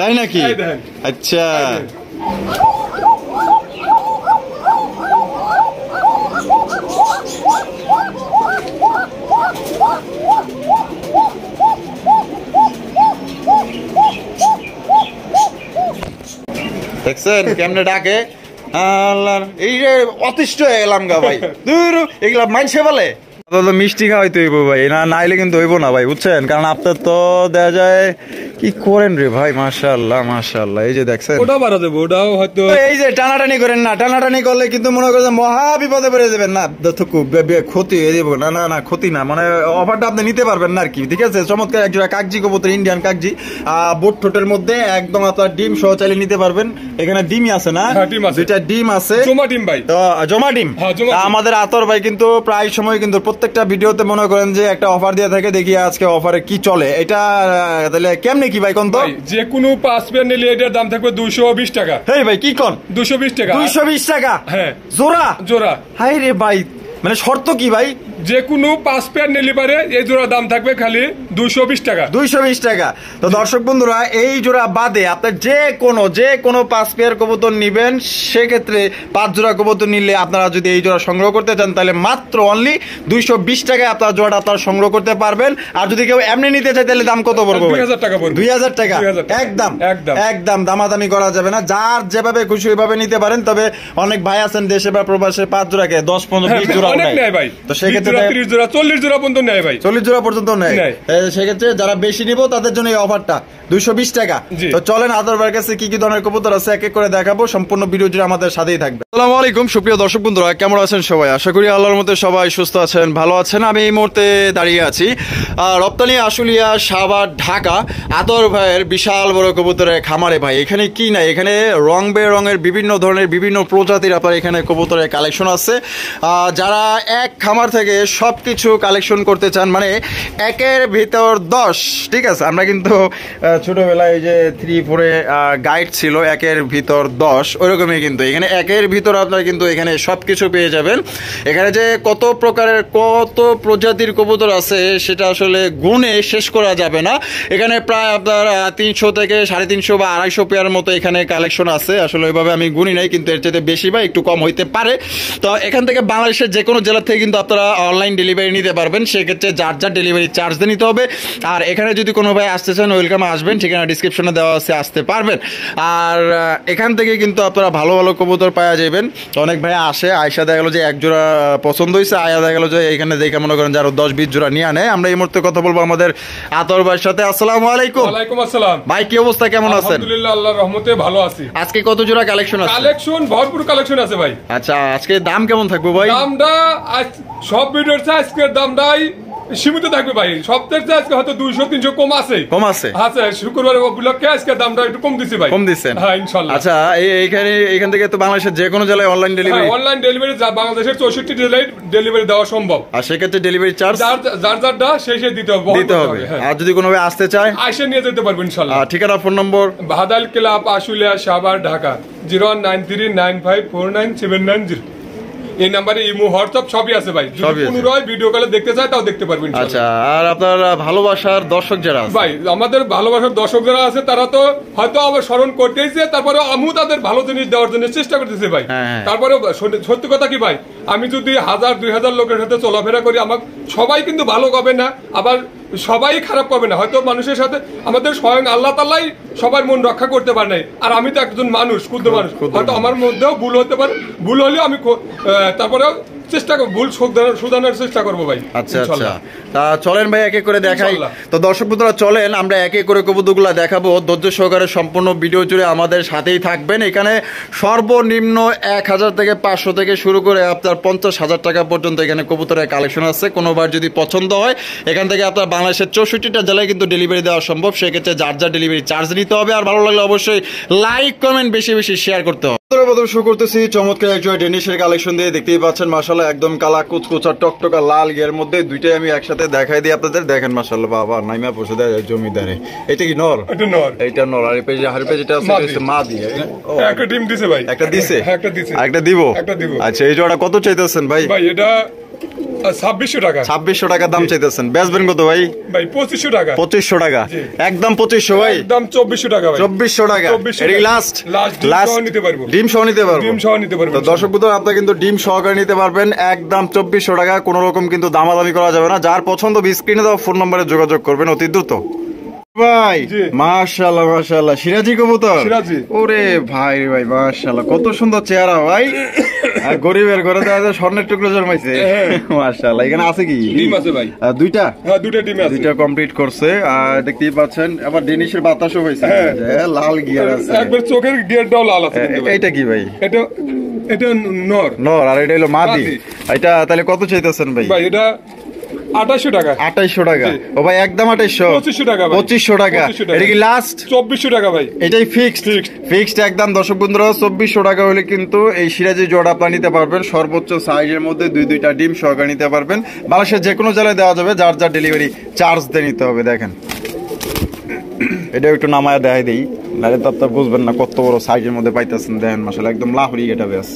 তাই নাকি? আচ্ছা দেখছেন কেমনে ডাকে এই যে অতিষ্ঠ হয়ে গেলাম গা ভাই। এগুলা মাইনসে বলে মিষ্টি খাওয়াইতে হইব ভাই, না নাইলে কিন্তু হইব না ভাই, বুঝছেন? কারণ আপনার তো দেখা যায় কি করেন রে ভাই, মাশাআল্লাহ মাশাআল্লাহ। এই যে দেখছেন ওটা বাড়া দেবো, ওটাও হয়তো এই যে টানাটানি করেন না, টানাটানি করলে কিন্তু মনে করেন মহা বিপদে পড়ে যাবেন। না ক্ষতি হয়ে যাবো, না না না ক্ষতি না, মানে অফারটা আপনি নিতে পারবেন না আর কি। ঠিক আছে, চমৎকার একজোড়া কাগজি কবুতর, ইন্ডিয়ান কাগজি, বুট ঠোঁটের মধ্যে একদম আপনার ডিম সহ চাইলে নিতে পারবেন। এখানে ডিমই আছে না? দুইটা ডিম আছে, জমা ডিম ভাই, জমা ডিম। আমাদের আতর ভাই কিন্তু প্রায় সময় কিন্তু প্রত্যেকটা ভিডিওতে মনে করেন যে একটা অফার দিয়ে থাকে, দেখি আজকে অফারে কি চলে। এটা তাহলে কেমনে কি ভাই কোন তো? যে কোনো 5 পেয়ার নিলে এটার দাম থাকবে 220 টাকা। হেই ভাই কি কোন? 220 টাকা। 220 টাকা? হ্যাঁ জোড়া জোড়া। হাই রে ভাই, মানে শর্ত কি ভাই? যে কোনো 5 পেয়ার নিলে পারে এই জোড়া দাম থাকবে খালি 220 টাকা। 220 টাকা। তো দর্শক বন্ধুরা, এই জোড়া বাদে আপনার যে কোনো 5 পেয়ার কবুতর নিবেন, সেক্ষেত্রে 5 জোড়া কবুতর নিলে আপনারা যদি এই জোড়া সংগ্রহ করতে চান তাহলে মাত্র অনলি 220 টাকায় আপনার জোড়াটা আপনারা সংগ্রহ করতে পারবেন। আর যদি কেউ এমনি নিতে চায় তাহলে দাম কত পড়বে? 2000 টাকা পড়বে। 2000 টাকা একদম একদম দামাদামি করা যাবে না, যার যেভাবে খুশি ওইভাবে নিতে পারেন। তবে অনেক ভাই আছেন দেশে বা প্রবাসে 5 জোড়াকে 10 15 20 জোড়া নেয় ভাই, তো সেক্ষেত্রে 30 জোড়া 40 জোড়া পর্যন্ত নেয় ভাই, 40 জোড়া পর্যন্ত নেয়। সেক্ষেত্রে যারা বেশি নিব তাদের জন্য এই অফারটা 220 টাকা। তো চলেন আদর ভাইয়ের কাছে কি কি ধরনের কবুতর আছে এক এক করে দেখাবো, সম্পূর্ণ ভিডিও জুড়ে আমাদের সাথেই থাকবে। আসসালামু আলাইকুম সুপ্রিয় দর্শক বন্ধুরা, কেমন আছেন সবাই? আশা করি আল্লাহর মধ্যে সবাই সুস্থ আছেন, ভালো আছেন। আমি এই মুহূর্তে দাঁড়িয়ে আছি রপ্তানি আশুলিয়া সাভার ঢাকা আদর ভাইয়ের বিশাল বড় কবুতরের খামারে। ভাই এখানে কি নাই, এখানে রং বেরঙের বিভিন্ন ধরনের বিভিন্ন প্রজাতির আপনার এখানে কবুতরের কালেকশন আছে। যারা এক খামার থেকে সবকিছু কালেকশন করতে চান, মানে একের ভিতর 10, ঠিক আছে? আমরা কিন্তু ছোটবেলায় যে 3-4 গাইড ছিল একের ভিতর 10, ওইরকমই কিন্তু এখানে একের ভিতর আপনারা কিন্তু এখানে সবকিছু পেয়ে যাবেন। এখানে যে কত প্রকারের কত প্রজাতির কবুতর আছে সেটা আসলে গুণে শেষ করা যাবে না। এখানে প্রায় আপনার 300 থেকে 350 বা 250 পেয়ার মতো এখানে কালেকশন আছে। আসলে ওইভাবে আমি গুনি নাই, কিন্তু এর চাইতে বেশি বা একটু কম হইতে পারে। তো এখান থেকে বাংলাদেশের যে কোনো জেলা থেকে কিন্তু আপনারা অনলাইন ডেলিভারি নিতে পারবেন, সেক্ষেত্রে যার যার ডেলিভারি চার্জ দিয়ে নিতে হবে। আর এখানে যদি কোনো ভাই আসতে চান ওয়েলকাম, আসবেন, ঠিকানা ডিসক্রিপশনে দেওয়া আছে, আসতে পারবেন। আর এখান থেকে কিন্তু আপনারা ভালো ভালো কবুতর পাওয়া যাবেন। অনেক ভাই আসে, আয়সা দেখা গেলো যে এক জোড়া পছন্দ হয়েছে, আয়া দেখা গেলো যে এখানে দেখে মনে করেন যে আরো 10-20 জোড়া নিয়ে আনে। আমরা এই মুহূর্তে কথা বলবো আমাদের আতর ভাইয়ের সাথে। আসসালামু আলাইকুম। ওয়ালাইকুম আসসালাম ভাই, কি অবস্থা, কেমন আছেন? আলহামদুলিল্লাহ, আল্লাহর রহমতে ভালো আছি। আজকে কত জোড়া কালেকশন আছে? কালেকশন ভরপুর কালেকশন আছে ভাই। আচ্ছা, আজকে দাম কেমন থাকবে ভাই? দামটা সব ভিডিওর চেয়ে আজকের দামটাই সীমিত থাকবে ভাই। সপ্তাহের চেয়ে আজকে হয়তো 200-300 কম আছে। আচ্ছা, শুক্রবার উপলক্ষে আজকে দামটা একটু কম দিছি ভাই। কম দিচ্ছেন? হ্যাঁ ইনশাআল্লাহ। আচ্ছা, এখান থেকে তো বাংলাদেশের যে কোনো জেলায় অনলাইন ডেলিভারি? অনলাইন ডেলিভারি বাংলাদেশের 64 জেলায় ডেলিভারি দেওয়া সম্ভব। আর সেক্ষেত্রে ডেলিভারি চার্জ যারটা শেষে দিতে হবে। আর যদি কোনো ভাই আসতে চায় আইসা নিয়ে যেতে পারবেন ইনশাআল্লাহ। ঠিকানা, phone number? Badal club, Ashulia, Savar, Dhaka 019395790। এই নাম্বারে ইমো, হোয়াটসঅ্যাপ সবই আছে ভাই। যদি পুনরায় ভিডিও কলে দেখতে চায় তাও দেখতে পারবেন। আচ্ছা, আর আপনার ভালোবাসার দর্শক যারা আছে ভাই, আমাদের ভালোবাসার দর্শক যারা আছে তারা তো হয়তো আবার স্মরণ করতেইছে, তারপরে আমিও তাদের ভালো জিনিস দেওয়ার জন্য চেষ্টা করতেছি ভাই। তারপরে সত্যি কথা কি ভাই, আমি যদি 1000-2000 লোকের সাথে চলাফেরা করি, আমাকে সবাই কিন্তু ভালো হবে না, আবার সবাই খারাপ পাবে না। হয়তো মানুষের সাথে আমাদের স্বয়ং আল্লাহ তাআলাই সবার মন রক্ষা করতে পারে নাই, আর আমি তো একজন মানুষ, ক্ষুদ্র মানুষ, হয়তো আমার মধ্যেও ভুল হতে পারে। ভুল হলেও আমি তারপরেও চেষ্টা করবো, ভুল শুধানোর চেষ্টা করবো ভাই। আচ্ছা আচ্ছা, তা চলেন ভাই এক এক করে দেখাই। তো দর্শক বন্ধুরা চলেন আমরা এক এক করে কবুতরগুলো দেখাবো, ধৈর্য সহকারে সম্পূর্ণ ভিডিও জুড়ে আমাদের সাথেই থাকবেন। এখানে সর্বনিম্ন 1000 থেকে 500 থেকে শুরু করে আপনার 50,000 টাকা পর্যন্ত এখানে কবুতরের কালেকশন আছে। কোনোবার যদি পছন্দ হয় এখান থেকে আপনার বাংলাদেশের 64টা জেলায় কিন্তু ডেলিভারি দেওয়া সম্ভব। সেক্ষেত্রে যার যার ডেলিভারি চার্জ নিতে হবে। আর ভালো লাগলে অবশ্যই লাইক কমেন্ট বেশি বেশি শেয়ার করতে হবে। প্রথম শুরু করতেছি চমৎকার একজন ডেনিশের কালেকশন দিয়ে। দেখতেই পাচ্ছেন মাশাআল্লাহ একদম কালা কুচকুচা টকটকা লাল গিয়ার মধ্যে দুইটাই আমি একসাথে দেখাই দিই আপনাদের। দেখেন মাশাআল্লাহ, বাবা নাইমা বসে দেয় জমিদারে। এটা কি নর? এটা নর। এইটা নর। আর এই পেজে হার পেজটা আছে মা দিয়ে। একটা ডিম দিছে ভাই। একটা দিছে? একটা দিছে। একটা দিব? একটা দিব। আচ্ছা, এই জোড়া কত চাইতেছেন ভাই? ভাই এটা 2600 টাকা। 2600 টাকা দাম চাইতেছেন, বেচবেন কত ভাই? ভাই 2500 টাকা। 2500 টাকা, একদম 2500 ভাই, একদম 2400 টাকা ভাই। 2400 টাকা, এটা কি লাস্ট? লাস্ট নিতে পারবো, ডিম সহ নিতে পারবো, ডিম সহ নিতে পারবো। তো দর্শক বন্ধু, আপনারা কিন্তু ডিম সহকারে নিতে পারবেন, একদম 2400 টাকা, কোনো রকম কিন্তু দামাদামি করা যাবে না। যার পছন্দ স্ক্রিনে দেওয়া ফোন নম্বরে যোগাযোগ করবেন অতি দ্রুত। ভাই মাশাআল্লাহ মাশাআল্লাহ, সিরাজি কবুতর, সিরাজি। ওরে ভাই রে ভাই, মাশাআল্লাহ কত সুন্দর চেহারা ভাই, আর গরিবের ঘরে তো স্বর্ণের টুকরো জন্মাইছে, মাশাআল্লাহ। এখানে আছে কি ডিম? আছে ভাই, দুইটা। হ্যাঁ দুইটা ডিম আছে, দুইটা কমপ্লিট করছে, আর দেখতেই পাচ্ছেন আবার ডেনিশের বাতাসও হয়েছে, লাল গিয়ার আছে, একবার চোখের গিয়ারটাও লাল আছে। এইটা কি ভাই? এটা নর, নর, আর এটা হলো মাদি। এটা তাহলে কত চাইতেছেন ভাই? ভাই এটা 2800 টাকা। 2800 টাকা, ও ভাই একদম 2800। 2500 টাকা ভাই। 2500 টাকা, এটা কি লাস্ট? 2400 টাকা ভাই, এটাই ফিক্সড একদম। দর্শক বন্ধুরা 2400 টাকা হলে কিন্তু এই সিরাজি জোড়া আপনারা নিতে পারবেন, সর্বোচ্চ সাইজের মধ্যে দুইটা ডিম সহকারে নিতে পারবেন। বাংলাদেশের যে কোনো জেলায় দেওয়া যাবে, যার যার ডেলিভারি চার্জ দিয়ে নিতে হবে। দেখেন এটা একটু নামায় দেখাই দিই, নাহলে তো আপনারা বুঝবেন না কত বড় সাইজের মধ্যে পাইতেছেন। দেখেন মাশাআল্লাহ একদম লাহোরি, এটা বেশ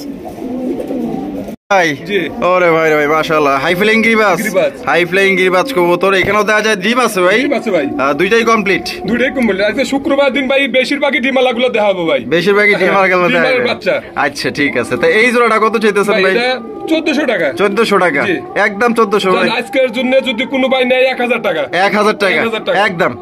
ভাই। ওরে ভাই রে ভাই, মাশাআল্লাহ হাই ফ্লাইং গিরিবাজ, হাই ফ্লাইং গিরিবাজ কবুতর। এখানেও দেখা যায় ডিম আছে ভাই? ডিম আছে ভাই, দুইটাই কমপ্লিট, দুইটাই কমপ্লিট। আজকে শুক্রবার দিন ভাই, বেশিরভাগই ডিমালাগুলো দেখাবো ভাই, বেশিরভাগই ডিমালাগুলো ডিমালার বাচ্চা। আচ্ছা ঠিক আছে, তো এই জোড়াটা কত চাইতেছেন ভাই? 1400 টাকা। 1400 টাকা, একদম 1400 ভাই। আজকের জন্য যদি কোনো ভাই নেয় 1000 টাকা, 1000 টাকা, একদম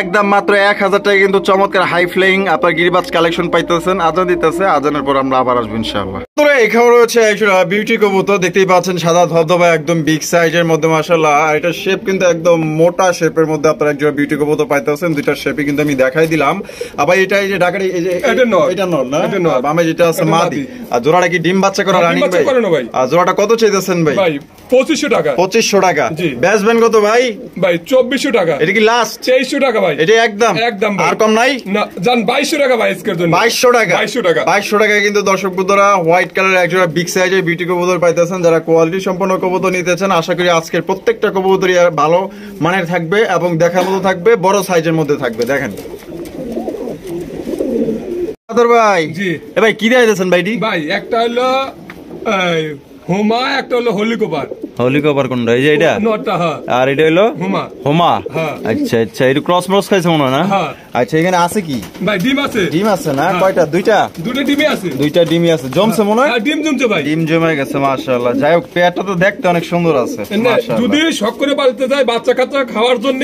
একদম মাত্র 1000 টাকা কিন্তু চমৎকার হাই ফ্লাইং আপনার গিরিবাজ কালেকশন পাইতেছেন। আজান দিতেছে, আজানের পর আমরা আবার আসবো ইনশাআল্লাহ। তো এখানে রয়েছে একটা বিউটি কবুতর, দেখতেই পাচ্ছেন সাদা ধবধবা, একদম বিগ সাইজের মধ্যে মাশাআল্লাহ। আর এটা শেপ কিন্তু একদম মোটা শেপের মধ্যে আপনারা একটা বিউটি কবুতর পাইতেছেন। দুইটা শেপই কিন্তু আমি দেখাই দিলাম। আবার এটা এই যে ঢাকারি, এই যে এটা নর না, বামে যেটা আছে মাদি। আর জোড়াটা কি ডিম বাচ্চা করা রানিং ভাই? আর জোড়াটা কত চাইতেছেন ভাই? ভাই 2500 টাকা। 2500 টাকা, বেচবেন কত ভাই? ভাই 2400 টাকা। এটা কি লাস্ট? 2300 টাকা ভাই, এটা একদম আর কম নাই না, জান 2200 টাকা ভাই আজকের জন্য। 2200 টাকা, 2200 টাকা কিন্তু দর্শক বন্ধুরা হোয়াইট কালার একজোড়া বিগ সাইজের বিউটি কবুতর পাইতেছেন। যারা কোয়ালিটি সম্পন্ন কবুতর নিতেছেন, আশা করি আজকের প্রত্যেকটা কবুতরই ভালো মানের থাকবে এবং দেখার মতো থাকবে, বড় সাইজের মধ্যে থাকবে। দেখেন ভাই, এ ভাই কি দিয়েছেন ভাইটি? ভাই একটা হলো হোমা, একটা হলো হলিকোপার। হলিকপার কোনটা? এই যে এটা নটটা, হ্যাঁ। আর এটা হলো হোমা। হোমা, হ্যাঁ। আচ্ছা আচ্ছা, এটা ক্রস মরস খাইছে মনে হয় না? হ্যাঁ। আচ্ছা এখানে আছে কি ভাই? ডিম আছে। ডিম আছে না? কয়টা? দুইটা ডিমই আছে, দুইটা ডিমই আছে। জমছে মনে হয়? ডিম জমছে ভাই, ডিম জমে গেছে মাশাআল্লাহ। যাই হোক পেয়ারটা তো দেখতে অনেক সুন্দর আছে মাশাআল্লাহ। যদি শখ করে পালতে যায় বাচ্চা কাচ্চা খাওয়ার জন্য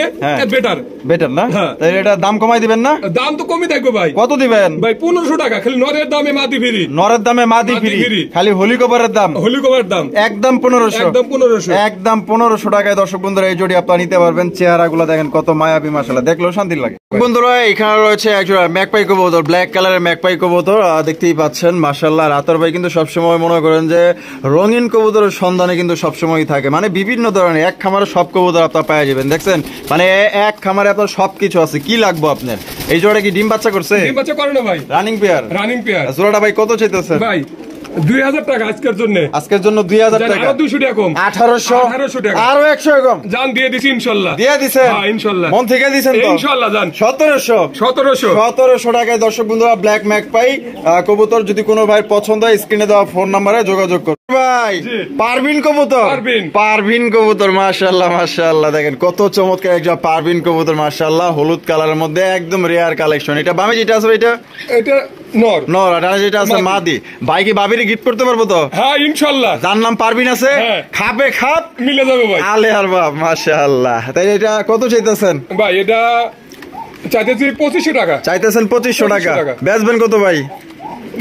বেটার না? তাহলে এটা দাম কমাই দিবেন না? দাম তো কমই থাকবে ভাই। কত দিবেন ভাই? 1500 টাকা, খালি নরের দামে মাদি ফ্রি। নরের দামে মাদি ফ্রি, খালি হলিকপারের দাম, হলিকপারের দাম একদম 1500, একদম 1500 টাকায় দর্শক বন্ধুরা এই জোড়ি আপনারা নিতে পারবেন। চেহারাগুলো দেখেন কত মায়াবী মাশাআল্লাহ, দেখলেও শান্তি লাগে। বন্ধুরা এখানে রয়েছে একজোড়া ম্যাকপাই কবুতর, ব্ল্যাক কালারের ম্যাকপাই কবুতর, দেখতেই পাচ্ছেন মাশাআল্লাহ। রাতের ভাই কিন্তু সবসময় মনে করেন যে রঙিন কবুতরের সন্ধানে কিন্তু সবসময় থাকে, মানে বিভিন্ন ধরনের এক খামারে সব কবুতর আপনারা পেয়ে যাবেন। দেখছেন মানে এক খামারে আপনার সবকিছু আছে, কি লাগবে আপনার। এই জোড়া কি ডিম বাচ্চা করছে? ডিম বাচ্চা করে না ভাই, রানিং পেয়ার। জোড়াটা ভাই কত চাইতেছেন? ভাই 2000 টাকা আজকের জন্য। 2000 টাকা, 200 টাকা কম, 1800 টাকা, আরো 100 কম। জান দিয়ে দিছি ইনশাআল্লাহ। দিয়ে দিছেন? হ্যাঁ ইনশাআল্লাহ, মন থেকে দিছেন তো ইনশাআল্লাহ। জান 1700 টাকায় দর্শক বন্ধুরা ব্ল্যাক ম্যাকপাই কবুতর। যদি কোনো ভাই পছন্দ হয় স্ক্রিনে দেওয়া ফোন নম্বরে যোগাযোগ করুন। ভাই পারভিন কবুতর, পারভিন কবুতর মাশাআল্লাহ মাশাআল্লাহ, দেখেন কত চমৎকার একটা পারভিন কবুতর মাশাআল্লাহ, হলুদ কালারের মধ্যে একদম রেয়ার কালেকশন। এটা বামে যেটা আছে এটা নর, নর, আর যেটা আছে মাদি। ভাই কি বাবিরে গিফট করতে পারবো তো? হ্যাঁ ইনশাআল্লাহ। যার নাম পারভিন আছে, খাপে খাপ মিলে যাবে ভাই। আলে আর বাপ মাশাআল্লাহ। তাই এটা কত চাইতেছেন ভাই? এটা চাইতেছি 2500 টাকা। চাইতেছেন 2500 টাকা, বেচবেন কত ভাই?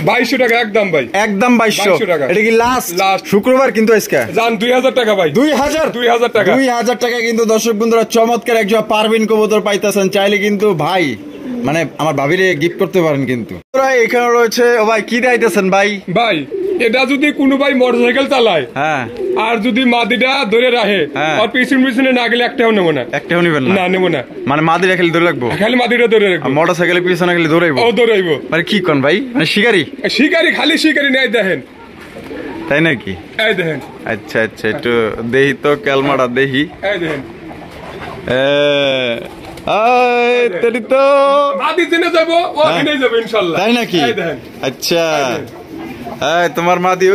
2200 টাকা একদম ভাই, একদম 2200 টাকা। এটা কি লাস্ট? শুক্রবার কিন্তু আজকে। জান 2000 টাকা ভাই, 2000 টাকা, 2000 টাকা কিন্তু দর্শক বন্ধুরা চমৎকার একজন পারভিন কবুতর পাইতেছেন। চাইলে কিন্তু ভাই মানে আমার ভাবিরে গিফট করতে পারেন। কিন্তু এখানে রয়েছে ও ভাই কি দিতেছেন ভাই? ভাই এটা যদি কোনো ভাই মোটরসাইকেল চালায়, হ্যাঁ, আর যদি মাদিটা ধরে রাখে, আর পিছনে না গেলে একটাও নেবো না। একটাও নেবেন না? না নেবো না, মানে মাদিটা খালি ধরে রাখবো? খালি মাদিটা ধরে রাখবো। মোটরসাইকেলের পিছনে খালি দৌড়াইবো? ও দৌড়াইবো। মানে কি কোন ভাই, মানে শিকারি? খালি শিকারি নেই, দেখেন তাই নাকি? এই দেখেন। আচ্ছা আচ্ছা, একটু দেহি তো ক্যালমাটা দেহি। এই দেখেন, তাই নাকি? আচ্ছা তোমার মাদি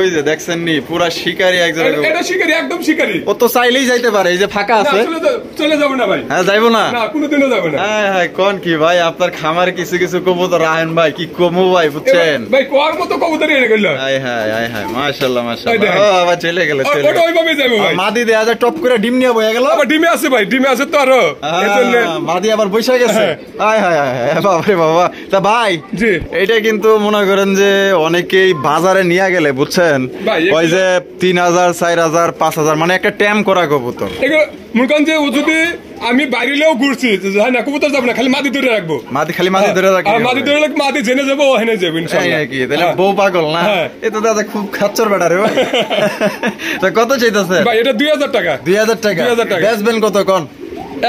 ওই যে দেখছেন নি পুরা শিকারি একজন, এটা শিকারি, একদম শিকারি। ও তো চাইলেই যাইতে পারে, এই যে ফাঁকা আছে। চলে যাবো না ভাই? হ্যাঁ যাইবো না, কোনোদিনও যাবো না। হ্যাঁ কোন কি ভাই, আপনার খামার কিছু কিছু কবুতর রাহেন ভাই, কি কমু ভাই, বুঝছেন ভাই, কোয়ার মতো কবুতর এনে গেল। মাশাআল্লাহ মাশাআল্লাহ। আবার চলে গেল, ওটা ওইভাবে যাবো ভাই। মাদি দেয়া যায় টপ করে ডিম নিয়ে বয়ে গেল। আবার ডিমে আছে ভাই, ডিমে আছে তো আরো, এজন্য মাদি আবার বসে গেছে। বাবারে বাবা। তা ভাই জি, এটা কিন্তু মনে করেন যে অনেকেই বাজারে নিয়ে গেলে, বুঝছেন, ওই যে 3000 4000 5000 মানে একটা ট্যাম করা কবুতর। মনে করেন যে ও যদি আমি বাইরেও ঘুরছি না, কবুতর যাবো না, খালি মাদি ধরে রাখবো। খালি মাদি ধরে রাখবো, মাদি ধরে রাখবো, মাদি জেনে যাবো, ওখানে যাবো ইনশাআল্লাহ। তাহলে বউ পাগল না? এ তো দাদা খুব খাচ্চর বেটা রে ভাই। তা কত চাইতেছে ভাই? এটা 2000 টাকা। 2000 টাকা। বেচবেন কত কোন?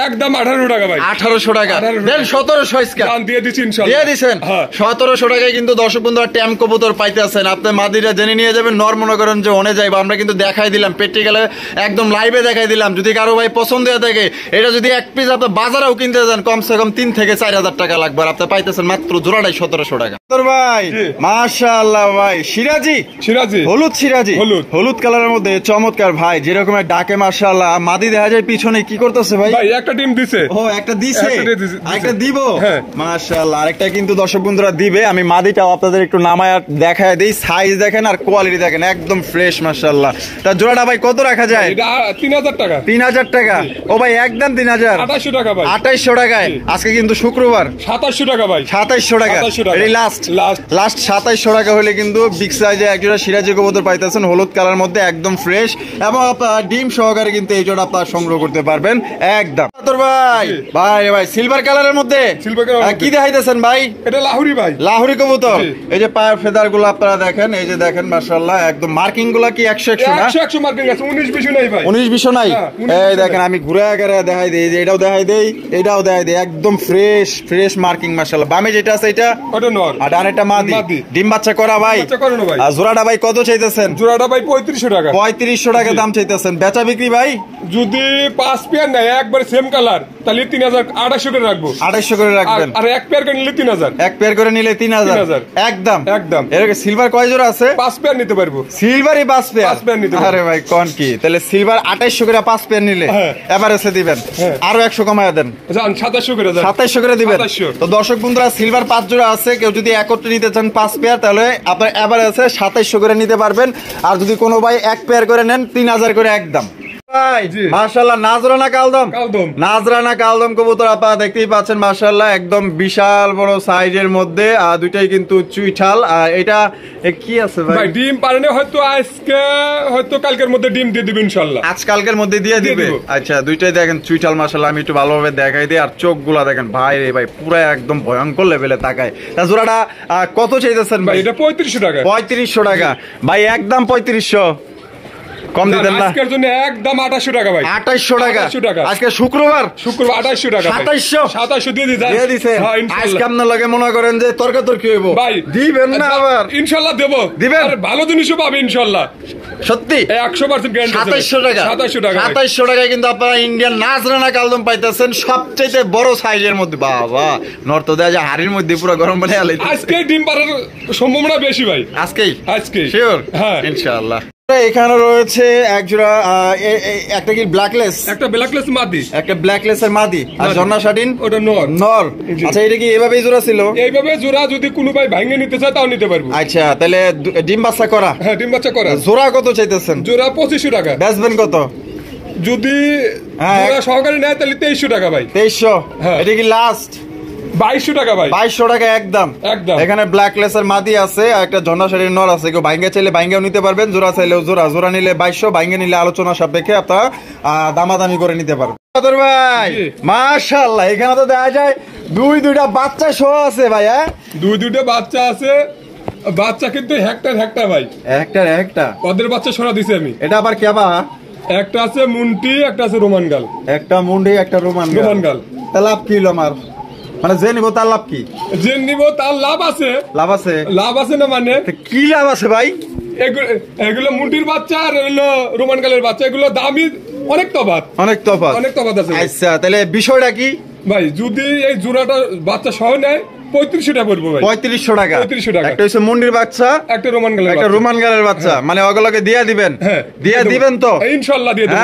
একদম 1800 টাকা ভাই। 1800 টাকা দেন, 1700 দিয়ে দিচ্ছি ইনশাআল্লাহ। দিয়ে দিছেন 1700 টাকায় কিন্তু দর্শক বন্ধুরা ট্যাম কবুতর পাইতেছেন। আপনি মাদিরা জেনে নিয়ে যাবেন, নর মনে করেন যে অনে যাইবা, আমরা কিন্তু দেখাই দিলাম প্র্যাকটিক্যালে, একদম লাইভে দেখাই দিলাম। যদি কারো ভাই পছন্দ হয়ে থাকে, এটা যদি এক পিস আপনি বাজারেও কিনতে যান, কমসে কম 3 থেকে 4000 টাকা লাগবে, আর আপনি পাইতেছেন মাত্র জোড়াটাই 1700 টাকা। ভাই মাশাআল্লাহ ভাই, সিরাজি হলুদ, সিরাজি হলুদ কালারের মধ্যে চমৎকার ভাই, যেরকম ডাকে মাশাআল্লাহ। মাদি দেখা যায় পিছনে কি করতেছে ভাই? একটা ডিম দিছে। একটা দিছে, একটা দিব মাশাআল্লাহ, আরেকটা কিন্তু দর্শক বন্ধুরা দিবে। আমি মাদিটাও আপনাদের একটু নামায় দেখায় দেই, সাইজ দেখেন আর কোয়ালিটি দেখেন, একদম ফ্রেশ মাশাআল্লাহ। তা জোড়াটা ভাই কত রাখা যায়? এটা 3000 টাকা। 3000 টাকা। ও ভাই একদম 3000। 2800 টাকা ভাই। 2800 টাকায়। আজকে কিন্তু শুক্রবার। 2700 টাকা ভাই। 2700 টাকা। এই লাস্ট 2700 টাকা হলে কিন্তু বিগ সাইজে এক জোড়া সিরাজি কবুতর পাইতেছেন, হলুদ কালার মধ্যে, একদম ফ্রেশ, এবং আপনারা ডিম সহকারে কিন্তু এই জোড়া আপনারা সংগ্রহ করতে পারবেন একদম। ভাই ভাই সিলভার কালারের মধ্যে কি দেখাইতেছেন ভাই? এটা লাহুরি ভাই, লাহুরি কবুতর। এই যে পায়ের ফেদার গুলো আপনারা দেখেন, এই যে দেখেন মাশাআল্লাহ, একদম মার্কিং গুলা কি 100 না? 100 মার্কিং আছে, 19-20 নাই ভাই, 19-20 নাই। এই দেখেন আমি ঘুরে ঘুরে দেখাই দেই, যে এটাও দেখাই দেই, এটাও দেখাই দেই, একদম ফ্রেশ মার্কিং মাশাআল্লাহ। বামে যেটা আছে এটা ওটা নর, আর ডানেরটা মাদি। ডিম বাচ্চা করা ভাই। আর জোড়াটা ভাই কত চাইতেছেন? জোড়াটা ভাই 3500 টাকা। 3500 টাকা দাম চাইতেছেন। বেচা বিক্রি ভাই যদি 5 পেয়ার নেয় একবার সেম কালার, তাহলে 2800 করে রাখবো। 2800 করে রাখবেন। আর এক পেয়ার করে নিলে 3000। এক পেয়ার করে নিলে 3000 একদম। এর সিলভার কয় জোড়া আছে? 5 পেয়ার নিতে পারবো। সিলভারই 5 পেয়ার নিতে পারবো। আরে ভাই কোন কি, তাহলে সিলভার 2800 করে 5 পেয়ার নিলে এভারেজে দিবেন, আরো 100 কমায়া দেন, জান 2700 করে দেন। 2700 করে দিবেন। তো দর্শক বন্ধুরা, সিলভার 5 জোড়া আছে, কেউ যদি একত্রে নিতে চান 5 পেয়ার, তাহলে আপনার এভারেজে 2700 করে নিতে পারবেন। আর যদি কোনো ভাই এক পেয়ার করে নেন 3000 করে একদম। মাশাআল্লাহ, নাজরানা কালদম, নাজরানা কালদম কবুতর আপনারা দেখতেই পাচ্ছেন মাশাআল্লাহ, একদম বিশাল বড় সাইজের মধ্যে, আর দুইটাই কিন্তু চুইঠাল। আর এটা কি আছে ভাই? ডিম পারেনি হয়তো আজকে, হয়তো কালকের মধ্যে ডিম দিয়ে দিবেন ইনশাআল্লাহ। আজ কালকের মধ্যে দিয়ে দিবে। আচ্ছা, দুইটাই দেখেন চুইঠাল মাশাআল্লাহ। আমি একটু ভালোভাবে দেখাই দিই, আর চোখগুলা দেখেন ভাই রে ভাই, পুরো একদম ভয়ঙ্কর লেভেলে তাকায়। তা জোড়াটা কত চাইতেছেন ভাই? এটা 3500 টাকা। 3500 টাকা ভাই, একদম 3500, কম দিতেন না? আজকের জন্য একদম 2800 টাকা ভাই। 2800 টাকা। আজকে শুক্রবার 2800 টাকা। 2700 দিয়ে দিছেন। আজকে আপনার লাগে মনে করেন যে তর্কাতর্কি হইব ভাই, দিবেন না? আবার ইনশাআল্লাহ দেব, দিবেন। আর ভালো জিনিসও পাবে ইনশাআল্লাহ, সত্যি 100% গ্যারান্টি। 2700 টাকা। 2700 টাকায় কিন্তু আপনারা ইন্ডিয়ান নাজরানা কালদম পাইতেছেন, সবচেয়ে বড় সাইজের মধ্যে। বাবা, নর্থ দেয়া যায় হাড়ির মধ্যে পুরো গরম বলে আলাই। আজকে ডিম পারার সম্ভাবনা বেশি ভাই। আজকে শিওর, হ্যাঁ ইনশাআল্লাহ। এখানে রয়েছে এক জোড়া, একটা কি ব্ল্যাকলেস, একটা ব্ল্যাকলেস মাদি, একটা ব্ল্যাকলেসের মাদি, আর জন্না শাটিন ওটা নর। আচ্ছা, এটা কি এভাবেই জোড়া ছিল? এইভাবে জোড়া, যদি কোনো ভাই ভাঙে নিতে চায় তাও নিতে পারবো। আচ্ছা, তাহলে ডিম বাচ্চা করা? হ্যাঁ, ডিম বাচ্চা করা। জোড়া কত চাইতেছেন? জোড়া 2500 টাকা। বেচবেন কত? যদি জোড়া সহকারে নেয় তাহলে 2300 টাকা ভাই। 2300? এটা কি লাস্ট? 2200 টাকা ভাই। 2200 টাকা একদম। এখানে ব্ল্যাকলেসের মাদি আছে, আর একটা জন্না শাড়ির নর আছে। কেউ ভাঙ্গা চাইলে ভাঙ্গাও নিতে পারবেন, জোড়া চাইলেও জোড়া নিলে 2200, ভাঙ্গা নিলে আলোচনা সাপেক্ষে আপনারা দামাদামি করে নিতে পারবেন। ভাই মাশাআল্লাহ, এখানে তো দেখা যায় দুইটা বাচ্চা সহ আছে ভাই। হ্যাঁ, দুইটা বাচ্চা আছে, বাচ্চা কিন্তু হেক্টর ভাই, একটা ওদের বাচ্চা সরা দিছি আমি। এটা আবার কেবা? একটা আছে মুন্টি, একটা আছে রোমান গাল। একটা মুন্ডি, একটা রোমান গাল। তা লাভ কি হলো আমার? মানে যে নিব তার লাভ কি? যে নিব তার লাভ আছে। লাভ আছে না? মানে কি লাভ আছে ভাই? এগুলো মুন্ডির বাচ্চা আর এগুলো রোমান গালের বাচ্চা, এগুলো দামি অনেক তফাৎ আছে। আচ্ছা, তাহলে বিষয়টা কি ভাই? যদি এই জোড়াটা বাচ্চা সহ নেয় 3500 টাকা পড়বো ভাই। 3500 টাকা। 3500 টাকা। একটা হচ্ছে মুন্ডির বাচ্চা, একটা রোমান গালের একটা রোমান গালের বাচ্চা, মানে ওগুলোকে দিয়ে দিবেন? হ্যাঁ, দিয়ে দিবেন তো ইনশাআল্লাহ দিয়ে দেব।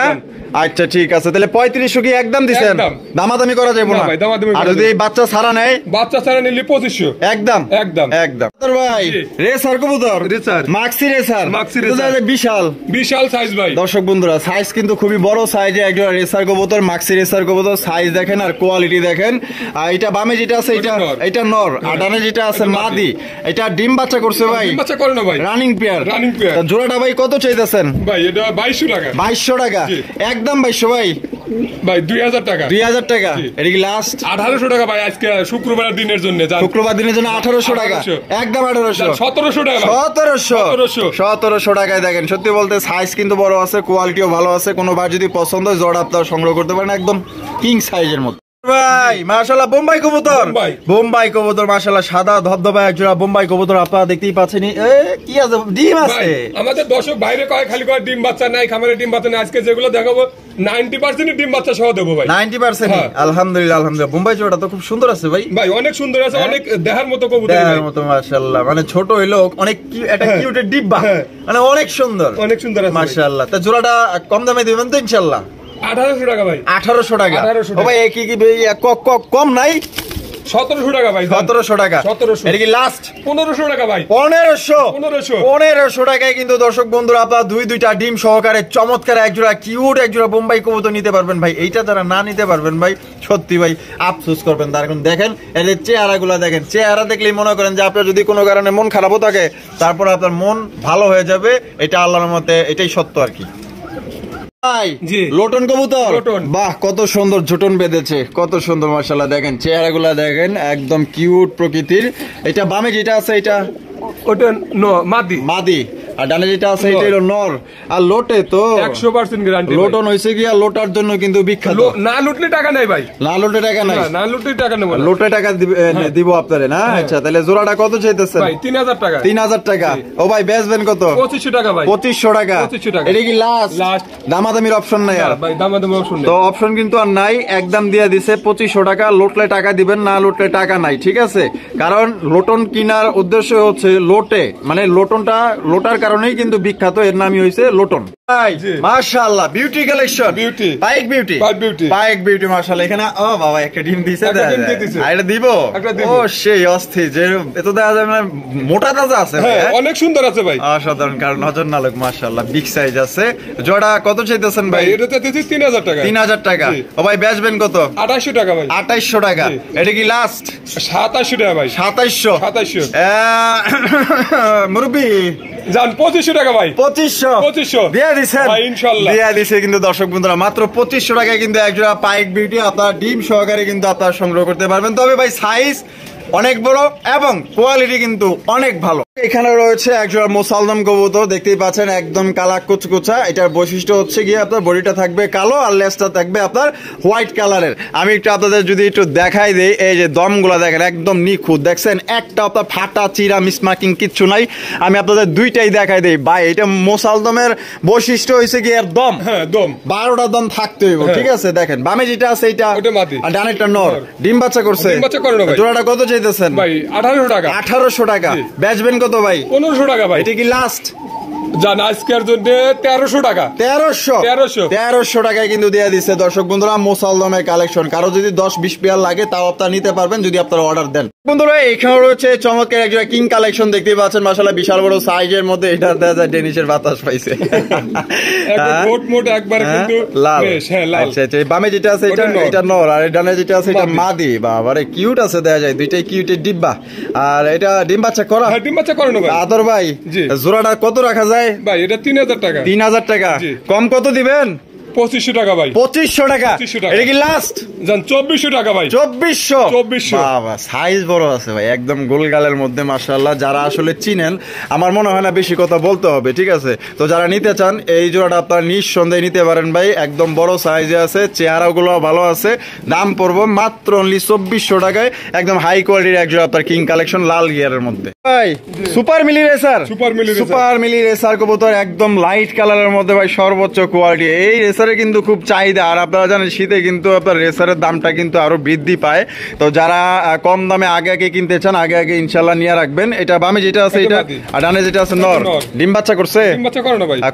আচ্ছা ঠিক আছে, তাহলে 3500 কি একদম দিবেন? একদম। দামাদামি করা যাবে না? ভাই দামাদামি আর যদি এই বাচ্চা ছাড়া নেয়? বাচ্চা ছাড়া নিলে 2500 একদম একদম একদম। তোর ভাই রেসার কবুতর, racer Maksi racer, Maksi racer বিশাল বিশাল সাইজ ভাই। দর্শক বন্ধুরা সাইজ কিন্তু খুবই বড় সাইজে একজন রেসার কবুতর, মাক্সি রেসার কবুতর। সাইজ দেখেন আর কোয়ালিটি দেখেন। আর এটা বামে যেটা আছে এটা নর, আর ডানে যেটা আছে মাদি। এটা ডিম বাচ্চা করছে ভাই? ডিম বাচ্চা করে না ভাই, রানিং পেয়ার। Running pair. জোড়াটা ভাই কত চাইতেছেন ভাই? এটা 2200 টাকা। 2200 টাকা একদম 2200 ভাই? ভাই 2000 টাকা। 2000 টাকা। এটা কি লাস্ট? 1800 টাকা ভাই আজকে শুক্রবার দিনের জন্য। শুক্রবার দিনের জন্য 1800 টাকা একদম। 1800 1700 টাকা। 1700 টাকায় দেখেন। সত্যি বলতে সাইজ কিন্তু বড় আছে, কোয়ালিটিও ভালো আছে। কোনো বার যদি পছন্দ হয় জোড়া আপনারা সংগ্রহ করতে পারেন, একদম কিং সাইজের মতো ভাই। মাশাআল্লাহ বোম্বাই কবুতর, বোম্বাই কবুতর মাশাআল্লাহ সাদা ধবধবা একজোড়া বোম্বাই কবুতর আপনারা দেখতেই পাচ্ছেন। কি আছে? ডিম আছে। আমাদের দর্শক বাইরে কয় খালি কয় ডিম বাচ্চা নাই, খামারে ডিম বাচ্চা নাই। আজকে যেগুলো দেখাবো 90% ডিম বাচ্চা সহ দেবো ভাই। 90%? আলহামদুলিল্লাহ আলহামদুলিল্লাহ। বোম্বাই জোড়া তো খুব সুন্দর আছে ভাই। ভাই অনেক সুন্দর আছে, অনেক দেখার মতো কবুতর, দেখার মতো মাশাআল্লাহ। মানে ছোট হইলো অনেক একটা কিউটের ডিব্বা, মানে অনেক সুন্দর, অনেক সুন্দর আছে মাশাআল্লাহ। তা জোড়াটা কম দামে দিবেন তো ইনশাআল্লাহ? 1800 টাকা ভাই। 1800 টাকা। 1800 ও ভাই কি কি কম নাই? 1700 টাকা ভাই। 1700 টাকা। 1700। এটা কি লাস্ট? 1500 টাকা ভাই। 1500 টাকায় কিন্তু দর্শক বন্ধুরা আপনারা দুইটা ডিম সহকারে চমৎকার একজোড়া কিউট একজোড়া বোম্বাই কবুতর নিতে পারবেন ভাই। এইটা যারা না নিতে পারবেন ভাই সত্যি ভাই আফসোস করবেন। তার এখন দেখেন এদের চেহারাগুলো দেখেন, চেহারা দেখলেই মনে করেন যে আপনার যদি কোনো কারণে মন খারাপও থাকে তারপর আপনার মন ভালো হয়ে যাবে। এটা আল্লাহর রহমতে এটাই সত্য আর কি। লোটন কবুতর, বাহ কত সুন্দর ঝুটন বেঁধেছে, কত সুন্দর মাশাআল্লাহ। দেখেন চেহারাগুলা দেখেন একদম কিউট প্রকৃতির। এটা বামে যেটা আছে এটা ওটা মাদি, মাদি, আর ডানে যেটা আছে এটা হলো নর। আর লোটে তো 100% গ্যারান্টি। লোটন হইছে কি আর লোটার জন্য কিন্তু বিখ্যাত। না লুটলে টাকা নাই ভাই, না লুটলে টাকা নাই, না লুটলে টাকা নেব না, লোটে টাকা দিব আপনারে না? আচ্ছা তাহলে জোড়াটা কত চাইতেছেন ভাই? 3000 টাকা। 3000 টাকা। ও ভাই বেচবেন কত? 2500 টাকা ভাই। 2500 টাকা। 2500 টাকা। এটা কি লাস্ট? দামাদামির অপশন নাই আর ভাই? দামাদামির অপশন নেই তো, অপশন কিন্তু আর নাই, একদম দিয়ে দিছে 2500 টাকা। লোটলে টাকা দিবেন, না লোটলে টাকা নাই, ঠিক আছে? কারণ লোটন কিনার উদ্দেশ্য হচ্ছে লোটে, মানে লোটনটা লোটার কারণেই কিন্তু বিখ্যাত, এর নামই হইছে লোটন। মাশাআল্লাহ বিউটি কালেকশন, বিউটি পাইক বিউটি, পাইক বিউটি মাশাআল্লাহ। এখানে ও বাবা একটা ডিম দিছে, এটা দিব। ও সেই অস্থির যে এত দেখা যায়, মানে মোটা তাজা আছে, অনেক সুন্দর আছে ভাই, অসাধারণ। কারণ নজর না লোক মাশাআল্লাহ বিগ সাইজ আছে। জোড়া কত চাইতেছেন ভাই? এটা চাইতেছি 3000 টাকা। 3000 টাকা। ও ভাই বেচবেন কত? 2800 টাকা ভাই। 2800 টাকা। এটা কি লাস্ট? 2700 টাকা ভাই। 2700। মুরব্বি জান 2500 টাকা ভাই। 2500 দিয়ে দিছেন ভাই ইনশাআল্লাহ। দিয়ে দিছে কিন্তু দর্শক বন্ধুরা মাত্র 2500 টাকায় কিন্তু একজোড়া পাইক বিউটি আপনারা ডিম সহকারে কিন্তু আপনারা সংগ্রহ করতে পারবেন। তবে ভাই সাইজ অনেক বড় এবং কোয়ালিটি কিন্তু অনেক ভালো। এখানে রয়েছে একজোড়া মোসালদম কবুতর, দেখতেই পাচ্ছেন একদম কালা কুচকুচা। এটার বৈশিষ্ট্য হচ্ছে গিয়ে আপনার বডিটা থাকবে কালো আর লেজটা থাকবে আপনার হোয়াইট কালারের। আমি একটু আপনাদের যদি একটু দেখাই দিই, এই যে দমগুলা দেখেন একদম নিখুঁত, দেখছেন একটা আপনার ফাটা চিরা মিসমার্কিং কিচ্ছু নাই। আমি আপনাদের দুইটাই দেখাই দিই ভাই। এটা মোসালদমের বৈশিষ্ট্য হয়েছে কি এর দম, দম 12টা দম থাকতে হইব, ঠিক আছে? দেখেন বামে যেটা আছে এটা আর ডানেরটা নর, ডিম বাচ্চা করছে। জোড়াটা কত চাইতেছেন ভাই? 1800 টাকা। 1800 টাকা। বেচবেন কত ভাই? 1500 টাকা ভাই। এটা কি লাস্ট? জান আজকের জন্য 1300 টাকা। 1300 টাকায় কিন্তু দিয়ে দিচ্ছে দর্শক বন্ধুরা মোসালদমের কালেকশন। কারো যদি 10-20 পেয়ার লাগে তাও আপনারা নিতে পারবেন যদি আপনারা অর্ডার দেন। বন্ধুরা এখানে রয়েছে চমৎকার একজোড়া কিং কালেকশন, দেখতেই পাচ্ছেন মাশাআল্লাহ বিশাল বড় সাইজের মধ্যে। এটা দেখা যায় ডেনিশের বাতাস পাইছে, একবার কিন্তু লাল। আচ্ছা আচ্ছা, বামে যেটা আছে এটা নর, আর ডানে যেটা আছে এটা মাদি। বাবারে কিউট আছে, দেখা যায় দুইটাই কিউটের ডিব্বা। আর এটা ডিম বাচ্চা করা? হ্যাঁ ডিম বাচ্চা করানো ভাই। আদর ভাই জোড়াটা কত রাখা যায় ভাই? এটা 3000 টাকা। 3000 টাকা। কম কত দিবেন? 2500 টাকা ভাই। 2500 টাকা। এটা কি লাস্ট? জান 2400 টাকা ভাই। 2400। বাবা সাইজ বড় আছে ভাই, একদম গোলগালের মধ্যে মাশাআল্লাহ। যারা আসলে চিনেন আমার মনে হয় না বেশি কথা বলতে হবে, ঠিক আছে? তো যারা নিতে চান এই জোড়াটা আপনারা নিঃসন্দেহে নিতে পারেন ভাই, একদম বড় সাইজে আছে, চেহারাগুলো ভালো আছে। দাম পড়বো মাত্র অনলি 2400 টাকায়, একদম হাই কোয়ালিটির এক জোড়া আপনার কিং কালেকশন লাল গিয়ারের মধ্যে। ভাই সুপার মিলি রেসার কবুতর একদম লাইট কালারের মধ্যে ভাই সর্বোচ্চ কোয়ালিটি। এই রেসারে কিন্তু খুব চাহিদা, আর আপনারা জানেন শীতে কিন্তু আপনার রেসারের দামটা কিন্তু আরো বৃদ্ধি পায়। তো যারা কম দামে আগে আগে কিনতে চান আগে আগে ইনশাল্লাহ নিয়ে রাখবেন। এটা বামে যেটা আছে এটা, আর ডানে যেটা আছে নর, ডিম বাচ্চা করছে।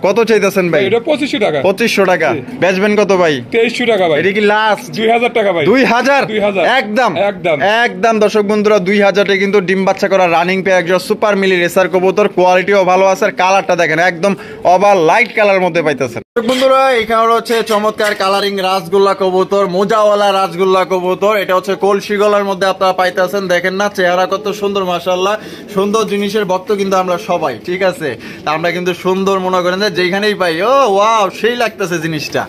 কত চাইতেছেন ভাই? 2500 টাকা। বেচবেন কত ভাই? 2300 টাকা ভাই। এটা কি লাস্ট? 2000 টাকা ভাই। 2000 একদম দর্শক বন্ধুরা 2000 টাকা কিন্তু ডিম বাচ্চা করা রানিং পে একজন সুপার মিলি রেসার কবুতর। কোয়ালিটিও ভালো আছে, আর কালারটা দেখেন একদম ওভার লাইট কালার মধ্যে পাইতেছেন। বন্ধুরা এখানে হচ্ছে চমৎকার কালারিং রাসগোল্লা কবুতর, মোজাওয়ালা রাসগোল্লা কবুতর। এটা হচ্ছে কলসি গলার মধ্যে আপনারা পাইতেছেন। দেখেন না চেহারা কত সুন্দর, মাশাআল্লাহ। সুন্দর জিনিসের ভক্ত কিন্তু আমরা সবাই, ঠিক আছে? আমরা কিন্তু সুন্দর মনে করেন যে যেখানেই পাই ও ওয়াও সেই লাগতেছে জিনিসটা।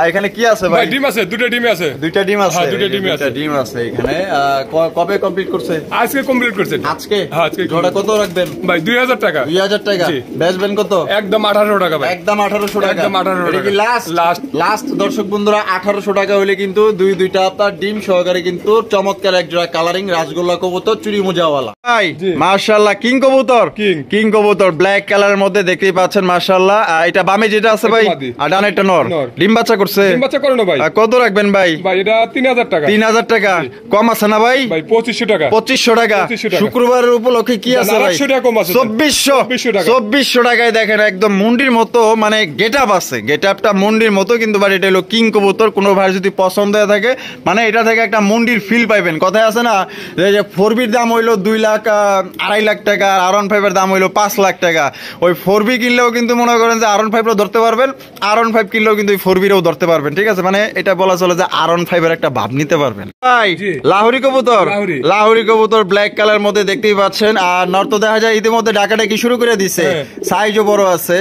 এখানে কি আছে ভাই? ডিম আছে, দুইটা ডিম আছে। ডিম আছে এখানে। কবে কমপ্লিট করছে? আজকে কমপ্লিট করছে। আজকে জোড়া কত রাখবেন ভাই? 2000 টাকা। 2000 টাকা। বেচবেন কত? একদম 1800 টাকা ভাই। একদম 1800 টাকা। এটা কি লাস্ট দর্শক বন্ধুরা 1800 টাকা হলে কিন্তু দুইটা আপনার ডিম সহকারে কিন্তু চমৎকার এক জোড়া কালারিং রাসগোল্লা কবুতর চুরি মোজাওয়ালা ভাই। মাশাআল্লাহ কিং কবুতর ব্ল্যাক কালারের মধ্যে দেখতেই পাচ্ছেন মাশাআল্লাহ। এটা বামে যেটা আছে ভাই, আর ডানে একটা নর। ডিম বাচ্চা করছে? ডিম বাচ্চা করে না ভাই। কত রাখবেন ভাই? ভাই এটা 3000 টাকা। 3000 টাকা কম আছে না ভাই? ভাই 2500 টাকা। 2500 টাকা। শুক্রবারের উপলক্ষে কি আছে ভাই? 800 টাকা কম আছে। 2400 টাকায় দেখেন একদম মুন্ডির মতো, মানে গেটআপ আছে, গেটআপটা মুন্ডির মতো কিন্তু ভাই। এটা হলো কিং কবুতর। কোনো ভাই যদি পছন্দ হয়ে থাকে মানে এটা থেকে একটা মুন্ডির ফিল পাইবেন। কথায় আছে না যে 4B দাম হইলো 2 লাখ 2.5 লাখ টাকা, R15 এর দাম হইলো 5 লাখ টাকা। ওই 4B কিনলেও কিন্তু মনে করেন যে R15 ও ধরতে পারবেন, R15 কিনলেও কিন্তু 4B ও ধরতে পারবেন, ঠিক আছে? মানে এটা বলা চলে যে R15 এর একটা ভাব নিতে পারবেন ভাই। লাহোরি কবুতর ব্ল্যাক কালার মধ্যে দেখতেই পাচ্ছেন। আর নর তো দেখা যায় ইতিমধ্যে ডাকাটা কি শুরু করে দিছে, সাইজও বড় আছে।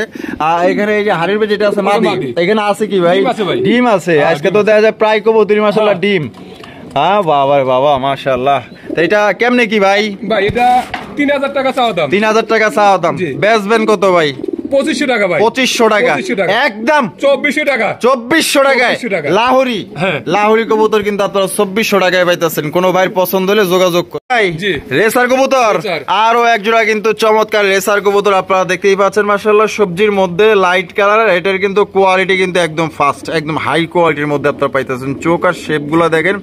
আর এখানে এই যে হাড়ির পে যেটা আছে মাদি, এখানে আছে কি ভাই? ডিম আছে। আজকে তো দেখা যায় প্রায় কবুতরি মাশাআল্লাহ ডিম। বাবা মাশাআল্লাহ। তো এটা কেমনে কি ভাই? ভাই এটা 3000 টাকা চাওয়া দাম। 3000 টাকা চাওয়া দাম। বেচবেন কত ভাই? 2500 টাকা ভাই। 2500 টাকা। একদম 2400 টাকা। 2400 টাকায় লাহোরি কবুতর কিন্তু আপনারা 2400 টাকায় পাইতেছেন। কোন ভাইয়ের পছন্দ হলে যোগাযোগ করুন। রেসার কবুতর আরো এক জোড়া কিন্তু চমৎকার রেসার কবুতর আপনারা দেখতেই পাচ্ছেন মাশাআল্লাহ। সবজির মধ্যে লাইট কালার। এটার কিন্তু কোয়ালিটি কিন্তু একদম ফাস্ট, একদম হাই কোয়ালিটির মধ্যে আপনারা পাইতেছেন। চোখ আর শেপ গুলা দেখেন।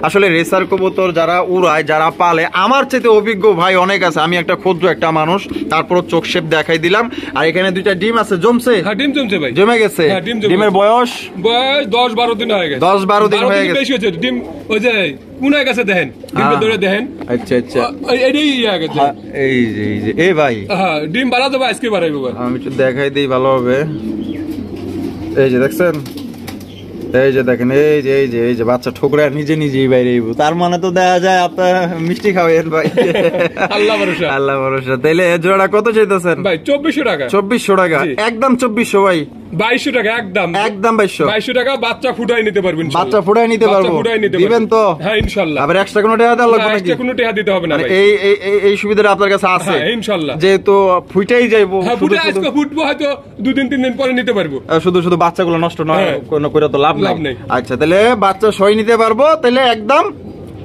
আসলে রেসার কবুতর যারা উড়ায়, যারা পালে, আমার চেয়ে অভিজ্ঞ ভাই অনেক আছে। আমি একটা ক্ষুদ্র একটা মানুষ, তারপর চোখ শেপ দেখাই দিলাম। আর এখানে দুইটা ডিম আছে। জমছে? হ্যাঁ ডিম জমছে ভাই। জমে গেছে? হ্যাঁ ডিম জমছে। ডিমের বয়স 10-12 দিন হয়ে গেছে। 10-12 দিন হয়ে গেছে। বেশি হচ্ছে ডিম। ওই যে কোন হয়ে গেছে দেখেন, ডিমটা ধরে দেখেন। আচ্ছা এইটাই হয়ে গেছে। এই যে এই ভাই হ্যাঁ ডিম বাড়া দেব, আজকে বাড়াইবো ভাই। আমি একটু দেখাই দেই ভালো হবে। এই যে দেখছেন, এই যে দেখেন, এই যে বাচ্চা ঠোকরা নিজেই বাইরে। তার মানে তো দেখা যায় আপনার মিষ্টি খাওয়াবেন ভাই। আল্লাহ ভরসা। তাইলে জোড়া কত চাইতেছেন ভাই? 2400 টাকা। 2400 টাকা। একদম 2400 ভাই। 2200 টাকা। একদম 2200 টাকা। বাচ্চা ফুটাই নিতে পারবেন। বাচ্চা ফুটাই নিতে পারবো। দিবেন তো? হ্যাঁ ইনশাআল্লাহ। আবার এক্সট্রা কোনো টাকা দেওয়া লাগবে নাকি? এক্সট্রা কোনো টাকা দিতে হবে না ভাই। এই সুবিধাটা আপনার কাছে আছে? হ্যাঁ ইনশাআল্লাহ। যেহেতু ফুটাই যাইবো, ফুটবো হয়তো 2-3 দিন পরে নিতে পারবো। শুধু বাচ্চাগুলো নষ্ট নয় কোনো করে তো লাভ নাই। আচ্ছা তাহলে বাচ্চা সই নিতে পারবো। তাহলে একদম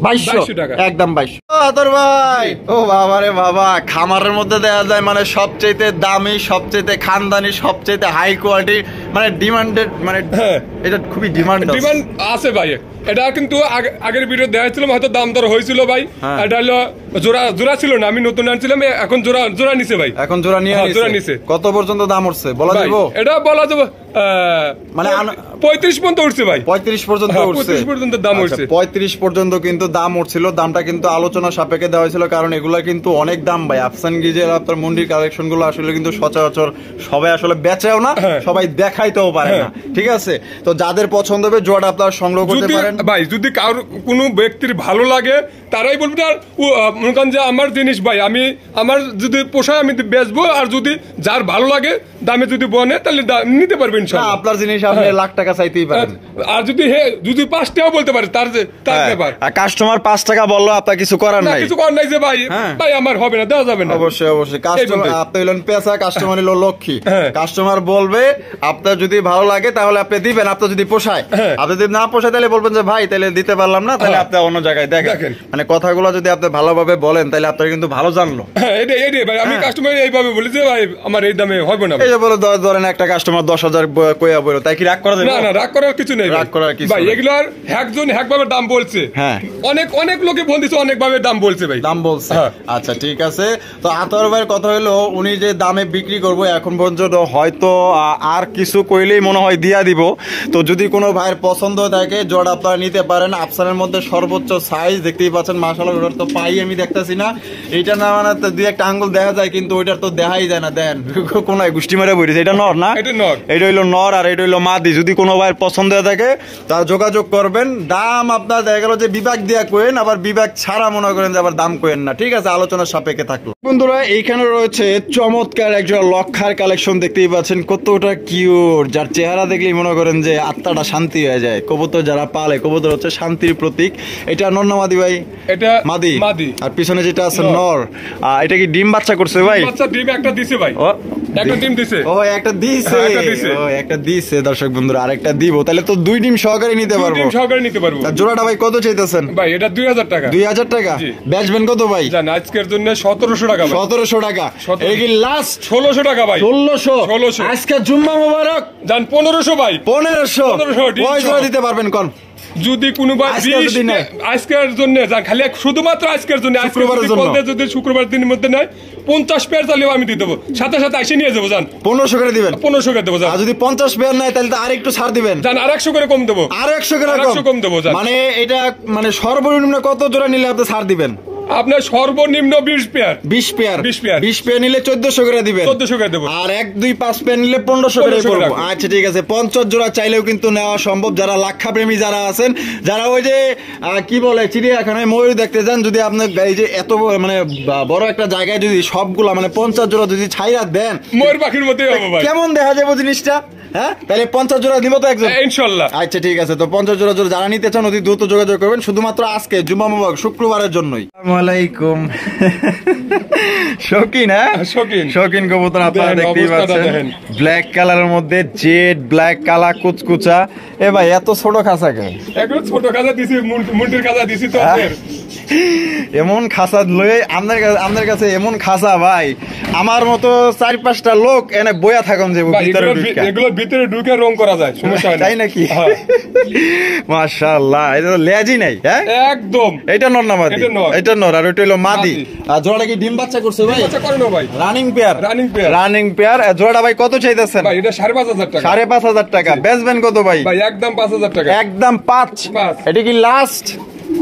2200 টাকা। একদম 2200। আদর ভাই ও বাবা রে বাবা, খামারের মধ্যে দেখা যায় মানে সবচেয়ে দামি, সবচেয়ে খানদানি, সবচেয়ে হাই কোয়ালিটি, মানে ডিমান্ডেড, মানে এটা খুবই ডিমান্ড আছে ভাই। এটা কিন্তু আগের ভিডিও দেখাচ্ছিলাম, হয়তো দাম দর হয়েছিল ভাই। এটা হলো জোড়া ছিল না, আমি নতুন আনছিলাম। এখন জোড়া নিছে ভাই। এখন জোড়া নিছে। কত পর্যন্ত দাম উঠছে বলা যাবে? এটা বলা যাবে মানে 35 পর্যন্ত উঠছে ভাই। 35 পর্যন্ত উঠছে। 35 পর্যন্ত দাম উঠছে। 35 পর্যন্ত কিন্তু দাম উঠছিল। দামটা কিন্তু আলোচনা সাপেক্ষে দেওয়া হয়েছিল, কারণ এগুলা কিন্তু অনেক দাম ভাই। আফসান গিজের আপনার মন্ডির কালেকশন গুলো আসলে কিন্তু সচরাচর সবাই আসলে বেচেও না, সবাই দেখাইতেও পারে না, ঠিক আছে? তো যাদের পছন্দ হবে জোড়া আপনারা সংগ্রহ করতে পারেন ভাই। যদি কারোর কোনো ব্যক্তির ভালো লাগে তারাই বলবে যে আমার জিনিস ভাই, আমার যদি পোষায় আমি বেচবো। আর যদি যার ভালো লাগে দামে যদি বনে তাহলে নিতে পারবেন ইনশাআল্লাহ। আপনার জিনিস আপনি লাখ টাকা চাইতেই পারেন, আর যদি 5 টাকা বলতে পারে তার ব্যাপার। কাস্টমার 5 টাকা বললো, আপনার কিছু করার নাই, কিছু করার নাই যে ভাই ভাই আমার হবে না, দেওয়া যাবে না। অবশ্যই অবশ্যই কাস্টমার, আপনি হলেন পেশা, কাস্টমার হলো লক্ষ্মী। কাস্টমার বলবে আপনার যদি ভালো লাগে তাহলে আপনি দিবেন, আপনার যদি পোষায়। আপনি যদি না পোষায় তাহলে বলবেন যে ভাই তাহলে দিতে পারলাম না, তাহলে আপনি অন্য জায়গায় দেখেন। মানে কথাগুলো যদি আপনি ভালোভাবে বলেন তাহলে আপনার কিন্তু ভালো জানলো। এটাই ভাই, আমি কাস্টমার এইভাবে বলি যে ভাই আমার এই দামে হবে না। এই যে বলে ধরেন একটা কাস্টমার 10,000 কইয়া বলো, তাই কি রাগ করা যাবে? না রাগ করার কিছু নেই, রাগ করার কিছু ভাই। এগুলোর একজন একভাবে দাম বলছে, অনেক লোকে ফোন দিচ্ছে, অনেক ভাবে দাম বলছে ভাই, দাম বলছে। আচ্ছা ঠিক আছে। তো আতর ভাইয়ের কথা হলো উনি যে দামে বিক্রি করবো এখন পর্যন্ত হয়তো আর কিছু কইলেই মনে হয় দিয়া দিব। তো যদি কোনো ভাইয়ের পছন্দ থাকে জোড়া আপনারা নিতে পারেন। আফসানের মধ্যে সর্বোচ্চ সাইজ দেখতেই পাচ্ছেন, মাশাআল্লাহ। ওটার তো পাই আমি দেখতেছি না, এইটা না মানে দুই একটা আঙ্গুল দেখা যায়, কিন্তু ওইটার তো দেখাই যায় না। দেন কোন গোষ্ঠী মারে বইছে, এটা নর না, এটা হইলো নর আর এটা হইলো মাদি। যদি কোনো ভাইয়ের পছন্দ থাকে তার যোগাযোগ করবেন। দাম আপনার দেখা গেল যে বিভাগ দিয়া কোয়েন, আবার বিভাগ ছাড়া মনে করেন যে আবার দাম কোয়েন না, ঠিক আছে? আলোচনার সাপেক্ষে থাকলো। বন্ধুরা এইখানে রয়েছে চমৎকার একজন লক্ষার কালেকশন, দেখতেই পাচ্ছেন কতটা কিউট, যার চেহারা দেখলেই মনে করেন যে আত্মাটা শান্তি হয়ে যায়। কবুতর যারা পালে, কবুতর হচ্ছে শান্তির প্রতীক। এটা নর না মাদি ভাই? এটা মাদি। আর পিছনে যেটা আছে নর। এটা কি ডিম বাচ্চা করছে ভাই? বাচ্চা ডিম একটা দিছে ভাই, একটা ডিম দিছে। ও একটা দিছে, ও একটা দিছে। দর্শক বন্ধুরা আরেকটা দিব, তাহলে তো 2 ডিম সহকারে নিতে পারবো। ডিম সহকারে নিতে পারবো। জোড়াটা ভাই কত চাইতেছেন? ভাই এটা 2000 টাকা। 2000 টাকা বেচবেন কত ভাই? জান আজকের জন্য 1700 টাকা। 1700 টাকা। এই কি লাস্ট? 1600 টাকা ভাই। 1600 আজকে জুম্মা মোবারক। জান 1500 ভাই। 1500 কয় জোড়া দিতে পারবেন কোন? যদি কোনো আজকের জন্য খালি শুধুমাত্র আজকের জন্য, যদি শুক্রবার দিনের মধ্যে নেয় 50 পেয়ার চালিয়ে আমি দিয়ে দেবো, সাথে সাথে এসে নিয়ে যাবো। জান 1500 করে দিবেন? 1500 করে দেবো। আর যদি 50 পেয়ার নেয় তাহলে তো আর একটু ছাড় দিবেন। জান আর 100 করে কম দেবো। আর 100 করে কম দেবো। মানে এটা মানে সর্বনিম্ন কত জোড়া নিলে আপনি ছাড় দিবেন? আপনার সর্বনিম্ন 20 পেয়ার। 20 পেয়ার নিলে 1400 করে দিবেন। 1400 করে দেবো। আর 1 2 5 পেয়ার নিলে 1500 করে করব। আচ্ছা ঠিক আছে। 50 জোড়া চাইলেও কিন্তু নেওয়া সম্ভব। যারা লাক্ষা প্রেমী যারা আছেন, যারা ওই যে কি বলে চিড়িয়াখানায় ময়ূর দেখতে যান, যদি আপনার এই যে এত মানে বড় একটা জায়গায় যদি সবগুলা মানে 50 জোড়া যদি ছাইরা দেন, ময়ূর পাখির মতোই হবে ভাই। কেমন দেখা যাবে জিনিসটা? হ্যাঁ, তাহলে 50 জোড়া দিব তো একজন ইনশাআল্লাহ। আচ্ছা ঠিক আছে। তো 50 জোড়া যারা নিতে চান অতি দ্রুত যোগাযোগ করবেন, শুধুমাত্র আজকে জুম্মা মুবারক শুক্রবারের জন্যই। আসসালামু আলাইকুম। শৌখিন, হ্যাঁ শৌখিন কবুতর আপনারা দেখতেই পাচ্ছেন, ব্ল্যাক কালারের মধ্যে জেড ব্ল্যাক কালা কুচকুচা। এ ভাই এত ছোট খাঁচা কে? একটু ছোট খাঁচা দিছি, মুন্ডির খাঁচা দিছি তো। এমন খাঁচা লয়ে আমাদের কাছে এমন খাঁচা ভাই, আমার মতো 4-5টা লোক এনে বইয়া থাকুন যে এগুলো ভিতরে ঢুকে রং করা যায়, সমস্যা হয় না, তাই নাকি? মাশাআল্লাহ। এটা তো লেজই নাই। হ্যাঁ একদম। এটা নর না মাদি? এটা নর আর ওটা হলো মাদি। আর জোড়াটা কি ডিম বাচ্চা করছে ভাই? বাচ্চা করে না ভাই, রানিং পেয়ার। জোড়াটা ভাই কত চাইতেছেন? ভাই এটা 5500 টাকা। 5500 টাকা। বেচবেন কত ভাই? ভাই একদম 5000 টাকা। একদম 5। এটা কি লাস্ট?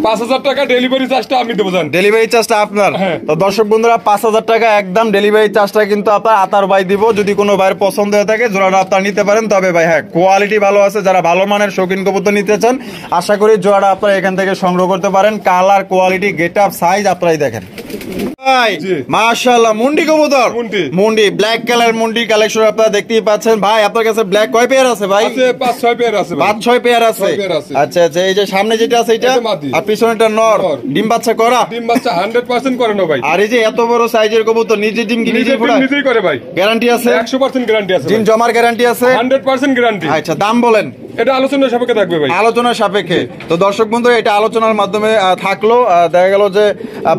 5000 টাকা ডেলিভারি চার্জটা আমি দেবো। জান ডেলিভারি চার্জটা আপনার। তো দর্শক বন্ধুরা 5000 টাকা একদম ডেলিভারি চার্জটা কিন্তু আপনার আতার ভাই দিব। যদি কোনো ভাইয়ের পছন্দ হয়ে থাকে জোড়াটা আপনার নিতে পারেন। তবে ভাই হ্যাঁ, কোয়ালিটি ভালো আছে। যারা ভালো মানের শৌখিন কবুতর নিতে চান, আশা করি জোড়াটা আপনারা এখান থেকে সংগ্রহ করতে পারেন। Colour, quality, get up, size আপনারাই দেখেন। মাশাআল্লাহ, মুন্ডি কবুতর, মুন্ডি ব্ল্যাক কালার মুন্ডি কালেকশন আপনারা দেখতেই পাচ্ছেন। ভাই আপনার কাছে ব্ল্যাক কয় পেয়ার আছে ভাই? 5-6 পেয়ার আছে। 5-6 পেয়ার আছে। আচ্ছা আচ্ছা। এই যে সামনে যেটা আছে এটা, আর পিছনেটা নর। ডিম বাচ্চা করা? ডিম বাচ্চা 100% করে না ভাই। আর এই যে এত বড় সাইজের কবুতর নিজে ডিম কি নিজে ফোড়ায়? নিজেই করে ভাই। গ্যারান্টি আছে? 100% গ্যারান্টি আছে। ডিম জমার গ্যারান্টি আছে? 100% গ্যারান্টি। আচ্ছা দাম বলেন? এটা আলোচনার সাপেক্ষে থাকবে ভাই। আলোচনার সাপেক্ষে। তো দর্শক বন্ধু এটা আলোচনার মাধ্যমে থাকলো। দেখা গেল যে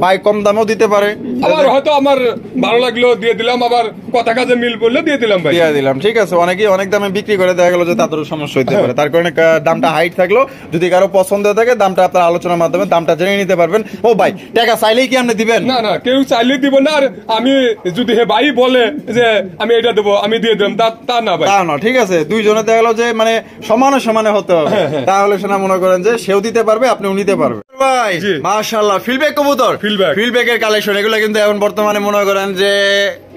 ভাই কম দামেও দিতে পারে, আবার হয়তো আমার ভালো লাগলো দিয়ে দিলাম, আবার কথা কাজে মিল বললে দিয়ে দিলাম ভাই, দিয়ে দিলাম। ঠিক আছে। অনেকেই অনেক দামে বিক্রি করে, দেখা গেল যে তাদের সমস্যা হইতে পারে, তার কারণে দামটা হাইট থাকলো। যদি কারো পছন্দ থাকে দামটা আপনার আলোচনার মাধ্যমে দামটা জেনে নিতে পারবেন। ও ভাই টাকা চাইলেই কি আপনি দিবেন? না না, কেউ চাইলেই দিব না। আর আমি যদি হে ভাই বলে যে আমি এটা দেবো আমি দিয়ে দিলাম, তা না ভাই, তা না। ঠিক আছে, দুইজনে দেখা গেল যে মানে সমানে হতে হবে, তাহলে সেটা মনে করেন যে সেও দিতে পারবে আপনিও নিতে পারবেন। ভাই মাশাআল্লাহ, ফিলব্যাক কবুতর, ফিলব্যাকের কালেকশন এগুলো কিন্তু এখন বর্তমানে মনে করেন যে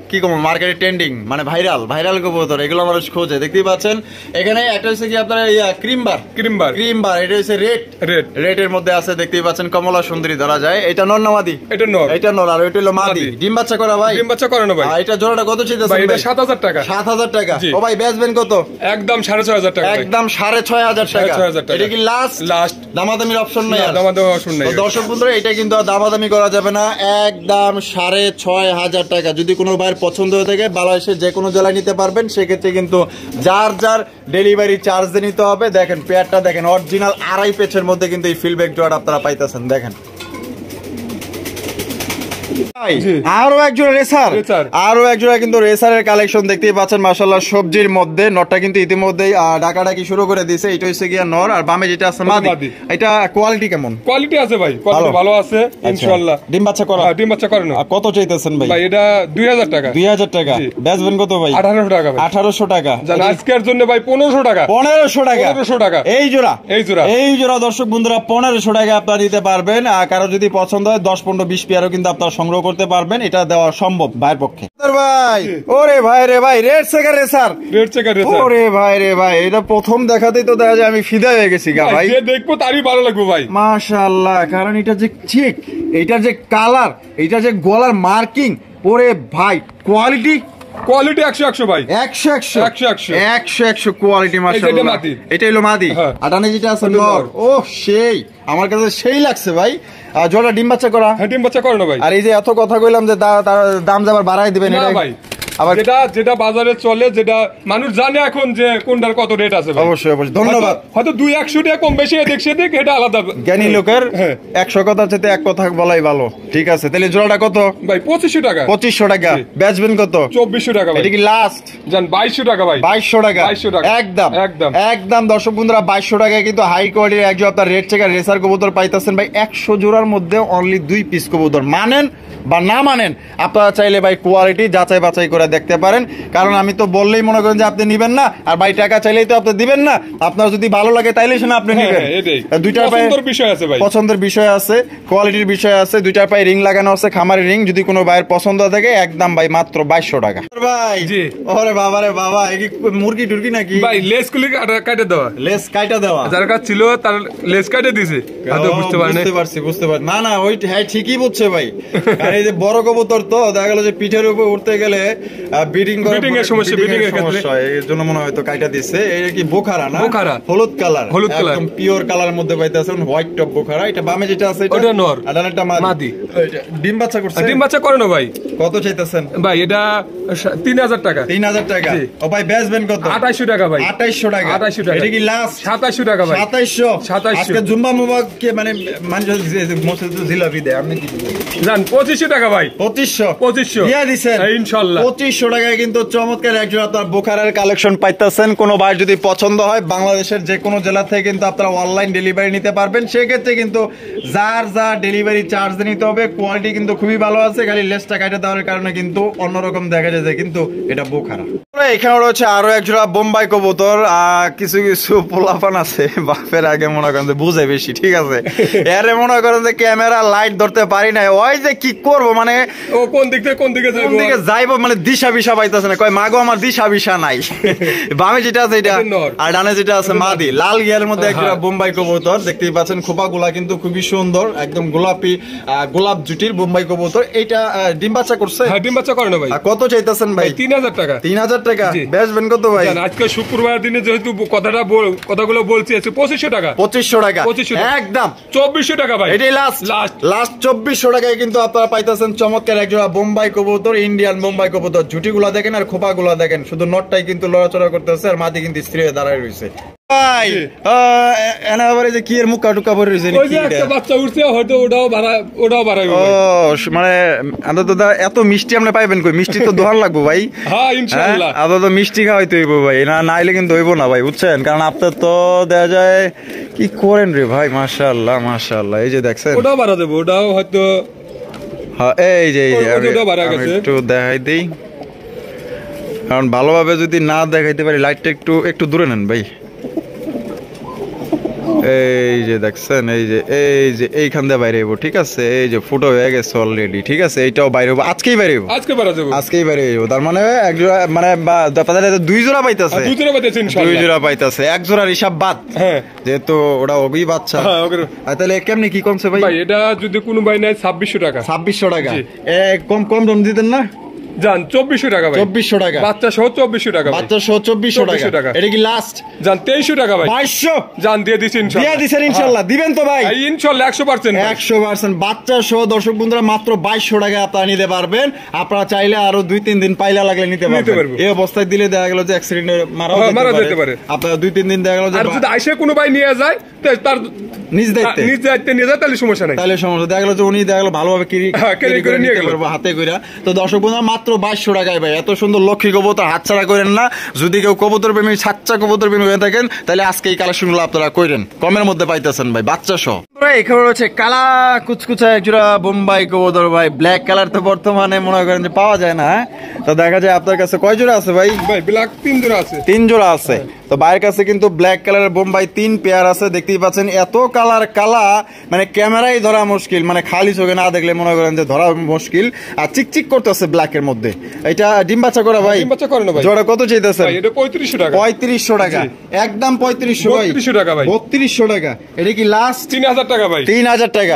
কি কম মার্কেটে ট্রেন্ডিং মানে ভাইরাল কবুতর, এগুলো মানুষ খোঁজে। দেখতেই পাচ্ছেন এখানে একটা হচ্ছে কি আপনার ক্রিমবার, এটা হচ্ছে রেডের মধ্যে আছে। দেখতেই পাচ্ছেন কমলা সুন্দরী ধরা যায়। এটা নর না মাদি? এটা নর, আর এটা হলো মাদি। ডিম বাচ্চা করা ভাই? ডিম বাচ্চা করানো ভাই। এটা জোড়াটা কত চাইতেছেন ভাই? এটা 7000 টাকা। 7000 টাকা। ও ভাই বেচবেন কত? একদম 6500 টাকা। একদম 6500 টাকা। এটা কি লাস্ট? দামাদামির অপশন নাই? দামাদামির অপশন নাই। দর্শক বন্ধুরা এটা কিন্তু দামাদামি করা যাবে না, একদম 6500 টাকা। যদি কোনো ভাইয়ের পছন্দ হয়ে থাকে বাংলাদেশের যে কোনো জেলায় নিতে পারবেন, সেক্ষেত্রে কিন্তু যার ডেলিভারি চার্জ দিয়ে নিতে হবে। দেখেন পেয়ারটা দেখেন, অরিজিনাল আড়াই পেচের মধ্যে কিন্তু এই ফিল্ডব্যাক জোড়া আপনারা পাইতেছেন। দেখেন আরো একজোড়া কিন্তু রেসারের কালেকশন দেখতেই পাচ্ছেন মাশাআল্লাহ। সবজির মধ্যে নটটা কিন্তু ইতিমধ্যেই ডাকাডাকি শুরু করে দিয়েছে। এটা হচ্ছে গিয়া নর, আর বামে যেটা আছে মাদি। এটা কোয়ালিটি কেমন? কোয়ালিটি আছে ভাই, কোয়ালিটি ভালো আছে ইনশাআল্লাহ। ডিম বাচ্চা করা? ডিম বাচ্চা করানো। কত চাইতেছেন ভাই? ভাই এটা 2000 টাকা। 2000 টাকা। বেচবেন কত ভাই? 1800 টাকা ভাই। 1800 টাকা। জান আজকের জন্য ভাই 1500 টাকা। 1500 টাকা। 1500 টাকা এই জোড়া দর্শক বন্ধুরা 1500 টাকা আপনারা দিতে পারবেন। আর কারো যদি পছন্দ হয় 10 15 20 পেয়ারও কিন্তু আপনারা সংগ্রহ করতে পারবেন, এটা দেওয়া সম্ভব ভাইয়ের পক্ষে। ভাই ওরে ভাই রে ভাই, রেড চেকার রেসার। ওরে ভাই রে ভাই, এটা প্রথম দেখাতেই তো দেখা যায় আমি ফিদা হয়ে গেছি গা ভাই। যে দেখবো তারই ভালো লাগবে ভাই মাশাআল্লাহ। কারণ এটা যে চেক, এটা যে কালার, এটা যে গলার মার্কিং, ওরে ভাই কোয়ালিটি 100 ভাই। 100 কোয়ালিটি মাশাআল্লাহ। এটা হলো মাদি, আটানে যেটা আছে নর। ও সেই আমার কাছে সেই লাগছে ভাই। জোড়া ডিম বাচ্চা করা? হ্যাঁ ডিম বাচ্চা করানো ভাই। আর এই যে এত কথা কইলাম যে দাম যাবার বাড়াই দিবেন এটা ভাই? আবার যেটা বাজারে চলে, যেটা মানুষ জানে এখন যে কোনটার কত রেট আছে। অবশ্যই ধন্যবাদ। হয়তো 200 টাকা কম বেশি দেখছে, এটা আলাদা। জ্ঞানী লোকের 100 কথার চাইতে 1 কথা বলাই ভালো। ঠিক আছে, তাহলে জোড়াটা কত ভাই? 2500 টাকা। 2500 টাকা। বেচবেন কত? 2400 টাকা ভাই। এটা কি লাস্ট? জান 2200 টাকা ভাই। 2200 টাকা। একদম দর্শক বন্ধুরা 2200 টাকায় কিন্তু হাই কোয়ালিটির একজন আপনার রেড চেকার রেসার কবুতর পাইতেছেন ভাই। 100 জোড়ার মধ্যে অনলি 2 পিস কবুতর। মানেন বা না মানেন, আপনারা চাইলে ভাই কোয়ালিটি যাচাই বাছাই করে দেখতে পারেন। কারণ আমি তো বললেই মনে করেন যে আপনি নিবেন না, আর ভাই টাকা চাইলেই তো আপনি দিবেন না। আপনার যদি ভালো লাগে তাইলে সেটা আপনি নিবেন। দুইটার পায়ে বিষয় আছে ভাই, পছন্দের বিষয় আছে, কোয়ালিটির বিষয় আছে। দুইটার পায়ে রিং লাগানো আছে, খামারের রিং। যদি কোনো ভাইয়ের পছন্দ থাকে একদম ভাই মাত্র 2200 টাকা ভাই। জি ওরে বাবা রে বাবা, এই কি মুরগি টুরগি নাকি ভাই? লেস গুলি কাটে দেওয়া, লেস কাটা দেওয়া। যার কাছে ছিল তার লেস কাটে দিয়েছে। বুঝতে পারছি। না ওই হ্যাঁ ঠিকই বুঝছে ভাই। আর এই যে বড় কবুতর তো দেখা গেল যে পিঠের উপর উঠতে গেলে ব্রিডিং এর সমস্যা, এর জন্য মনে হয় তো কাটা দিচ্ছে। এটা কি বোখারা না? বোখারা হলুদ কালার, একদম পিওর কালার মধ্যে পাইতেছেন। White top বোখারা। এটা বামে যেটা আছে এটা নর, আর ডানেরটা মাদি। ডিম বাচ্চা করছে? ডিম বাচ্চা করে না ভাই। কত চাইতেছেন ভাই? এটা 3000 টাকা। 3000 টাকা। ও ভাই বেচবেন কত? 2800 টাকা ভাই। 2800 টাকা। 2800 টাকা। এটা কি লাস্ট? 2700 টাকা ভাই। 2700। আজকে জুম্বা মুবাক কে মানে মসজিদ জিলাপি দেয়, আপনি কি জান? 2500 টাকা ভাই। 2500 দিয়া দিবেন ইনশাআল্লাহ। 2500 টাকায় কিন্তু চমৎকার একজন আপনার বোখারার কালেকশন পাইতেছেন। কোনো ভাই যদি পছন্দ হয় বাংলাদেশের যে কোনো জেলা থেকে কিন্তু আপনারা অনলাইন ডেলিভারি নিতে পারবেন। সেক্ষেত্রে কিন্তু যার ডেলিভারি চার্জ নিতে হবে। কোয়ালিটি কিন্তু খুবই ভালো আছে, খালি লেসটা কাটে দেওয়ার কারণে কিন্তু অন্যরকম দেখা যায়, কিন্তু এটা বোখারা। এখানে রয়েছে আরো একজোড়া বোম্বাই কবুতর। কিছু পোলাপান আছে বাপের আগে মনে করেন যে বুঝে বেশি, ঠিক আছে। এরে মনে করেন যে ক্যামেরা লাইট ধরতে পারি না, ওই যে কি করবো মানে ও কোন দিকে যাইবো মানে দিশা বিশা পাইতেছে না। কয় মাগো আমার দিশা বিশা নাই। বামে যেটা আছে এটা, আর ডানে যেটা আছে মাদি। লাল গিয়ার মধ্যে একটা বোম্বাই কবুতর দেখতেই পাচ্ছেন। খোপা গুলা কিন্তু খুবই সুন্দর, একদম গোলাপি গোলাপ জুটির বোম্বাই কবুতর। এইটা ডিম বাচ্চা করছে? হ্যাঁ ডিম বাচ্চা করে না ভাই। কত চাইতেছেন ভাই? 3000 টাকা। 3000 টাকা। বেচবেন কত ভাই? আজকে শুক্রবার দিনে যেহেতু কথাগুলো বলছি 2500 টাকা। 2500 টাকা। একদম 2400 টাকা ভাই। এটাই লাস্ট 2400 টাকায় কিন্তু আপনারা পাইতেছেন চমৎকার একজোড়া বোম্বাই কবুতর, ইন্ডিয়ান বোম্বাই কবুতর। জুটি গুলা দেখেন আর খোপা গুলা দেখেন, শুধু নটটাই কিন্তু লড়াচড়া করতেছে, আর মাদি কিন্তু স্থির হয়ে দাঁড়ায় রয়েছে। ভাই এনাবারে যে কি এর মুখ কাটুকা পরে রয়েছে, ওই যে একটা বাচ্চা উঠছে, হয়তো ওটাও বাড়াইবে। ও মানে আদত এত মিষ্টি আমরা পাইবেন কই? মিষ্টি তো দোহান লাগবো ভাই। হ্যাঁ ইনশাআল্লাহ আদত মিষ্টি খাওয়াইতে হইব ভাই, না নাইলে কিন্তু হইব না ভাই, বুঝছেন? কারণ আপনার তো দেখা যায় কি করেন রে ভাই। মাশাআল্লাহ মাশাআল্লাহ। এই যে দেখছেন ওটাও বাড়া দেব, ওটাও হয়তো। হ্যাঁ এই যে একটু দেখাই দিই, কারণ ভালোভাবে যদি না দেখাইতে পারি। লাইটটা একটু দূরে নেন ভাই। এই যে দেখছেন, এই যে এইখান দিয়ে বাইরে হইব, ঠিক আছে। এই যে ফুটো হয়ে গেছে অলরেডি, ঠিক আছে। এইটাও বাইরে হইব, আজকেই বাইরে হইব, আজকেই বাইরে হইব। তার মানে এক জোড়া, মানে দুই জোড়া পাইতেছে, দুই জোড়া পাইতেছে, এক জোড়ার হিসাব বাদ, যেহেতু ওটা ওগি বাচ্চা। তাহলে কেমনি কি কমছে ভাই? এটা যদি কোনো ভাই নেয় 2600 টাকা, 2600 টাকা। কম দাম দিতেন না? জান 2400 টাকা ভাই, 2400 টাকা বাচ্চা সহ 2400 টাকা, বাচ্চা সহ 2400 টাকা। এটা কি লাস্ট? জান 2300 টাকা ভাই, 2200 জান দিয়ে দিছি ইনশাআল্লাহ, দিয়ে দিছেন ইনশাআল্লাহ, দিবেন তো ভাই? ইনশাআল্লাহ 100%, 100% বাচ্চা সহ দর্শক বন্ধুরা মাত্র 2200 টাকা আপনারা নিতে পারবেন। আপনারা চাইলে আরো 2-3 দিন পাইলা লাগলে নিতে পারবেন। এই অবস্থায় দিলে দেখা গেল যে অ্যাক্সিডেন্টে মারা যেতে পারে। আপনারা 2-3 দিন দেখা গেল যে, আর যদি আইসা কোনো ভাই নিয়ে যায় তার নিজ দায়িত্বে নিয়ে যায়, তাহলে সমস্যা নাই, তাহলে সমস্যা। দেখা গেল যে উনি দেখা গেল ভালোভাবে ক্যারি করে নিয়ে গেল হাতে কইরা। তো দর্শক বন্ধুরা মাত্র 2200 টাকায় ভাই এত সুন্দর লক্ষ্মী কবুতর হাতছাড়া করেন না। যদি কেউ কবুতর প্রেমী, সাচ্চা কবুতর প্রেমী হয়ে থাকেন, তাহলে আজকে এই কালেকশনগুলো আপনারা করেন, কমের মধ্যে পাইতেছেন ভাই বাচ্চা সহ। এখানে রয়েছে কালা কুচকুচা একজোড়া বোম্বাই কবুতর ভাই, ব্ল্যাক কালার তো বর্তমানে মনে করেন যে পাওয়া যায় না। তো দেখা যায় আপনার কাছে কয় জোড়া আছে ভাই? ভাই ব্ল্যাক 3 জোড়া আছে, 3 জোড়া আছে। তো ভাইয়ের কাছে কিন্তু ব্ল্যাক কালারের বোম্বাই 3 পেয়ার আছে, দেখতেই পাচ্ছেন। এত কালার কালা, মানে ক্যামেরায় ধরা মুশকিল, মানে খালি চোখে না দেখলে মনে করেন যে ধরা মুশকিল। আর চিকচিক করতেছে ব্ল্যাকের মধ্যে। এটা ডিম বাচ্চা করা ভাই? ডিম বাচ্চা করে না ভাই। জোড়া কত চাইতেছেন? ভাই এটা 3500 টাকা, 3500 টাকা, একদম 3500 ভাই, 3200 টাকা ভাই, 3200 টাকা। এটা কি লাস্ট? 3000 টাকা ভাই, 3000 টাকা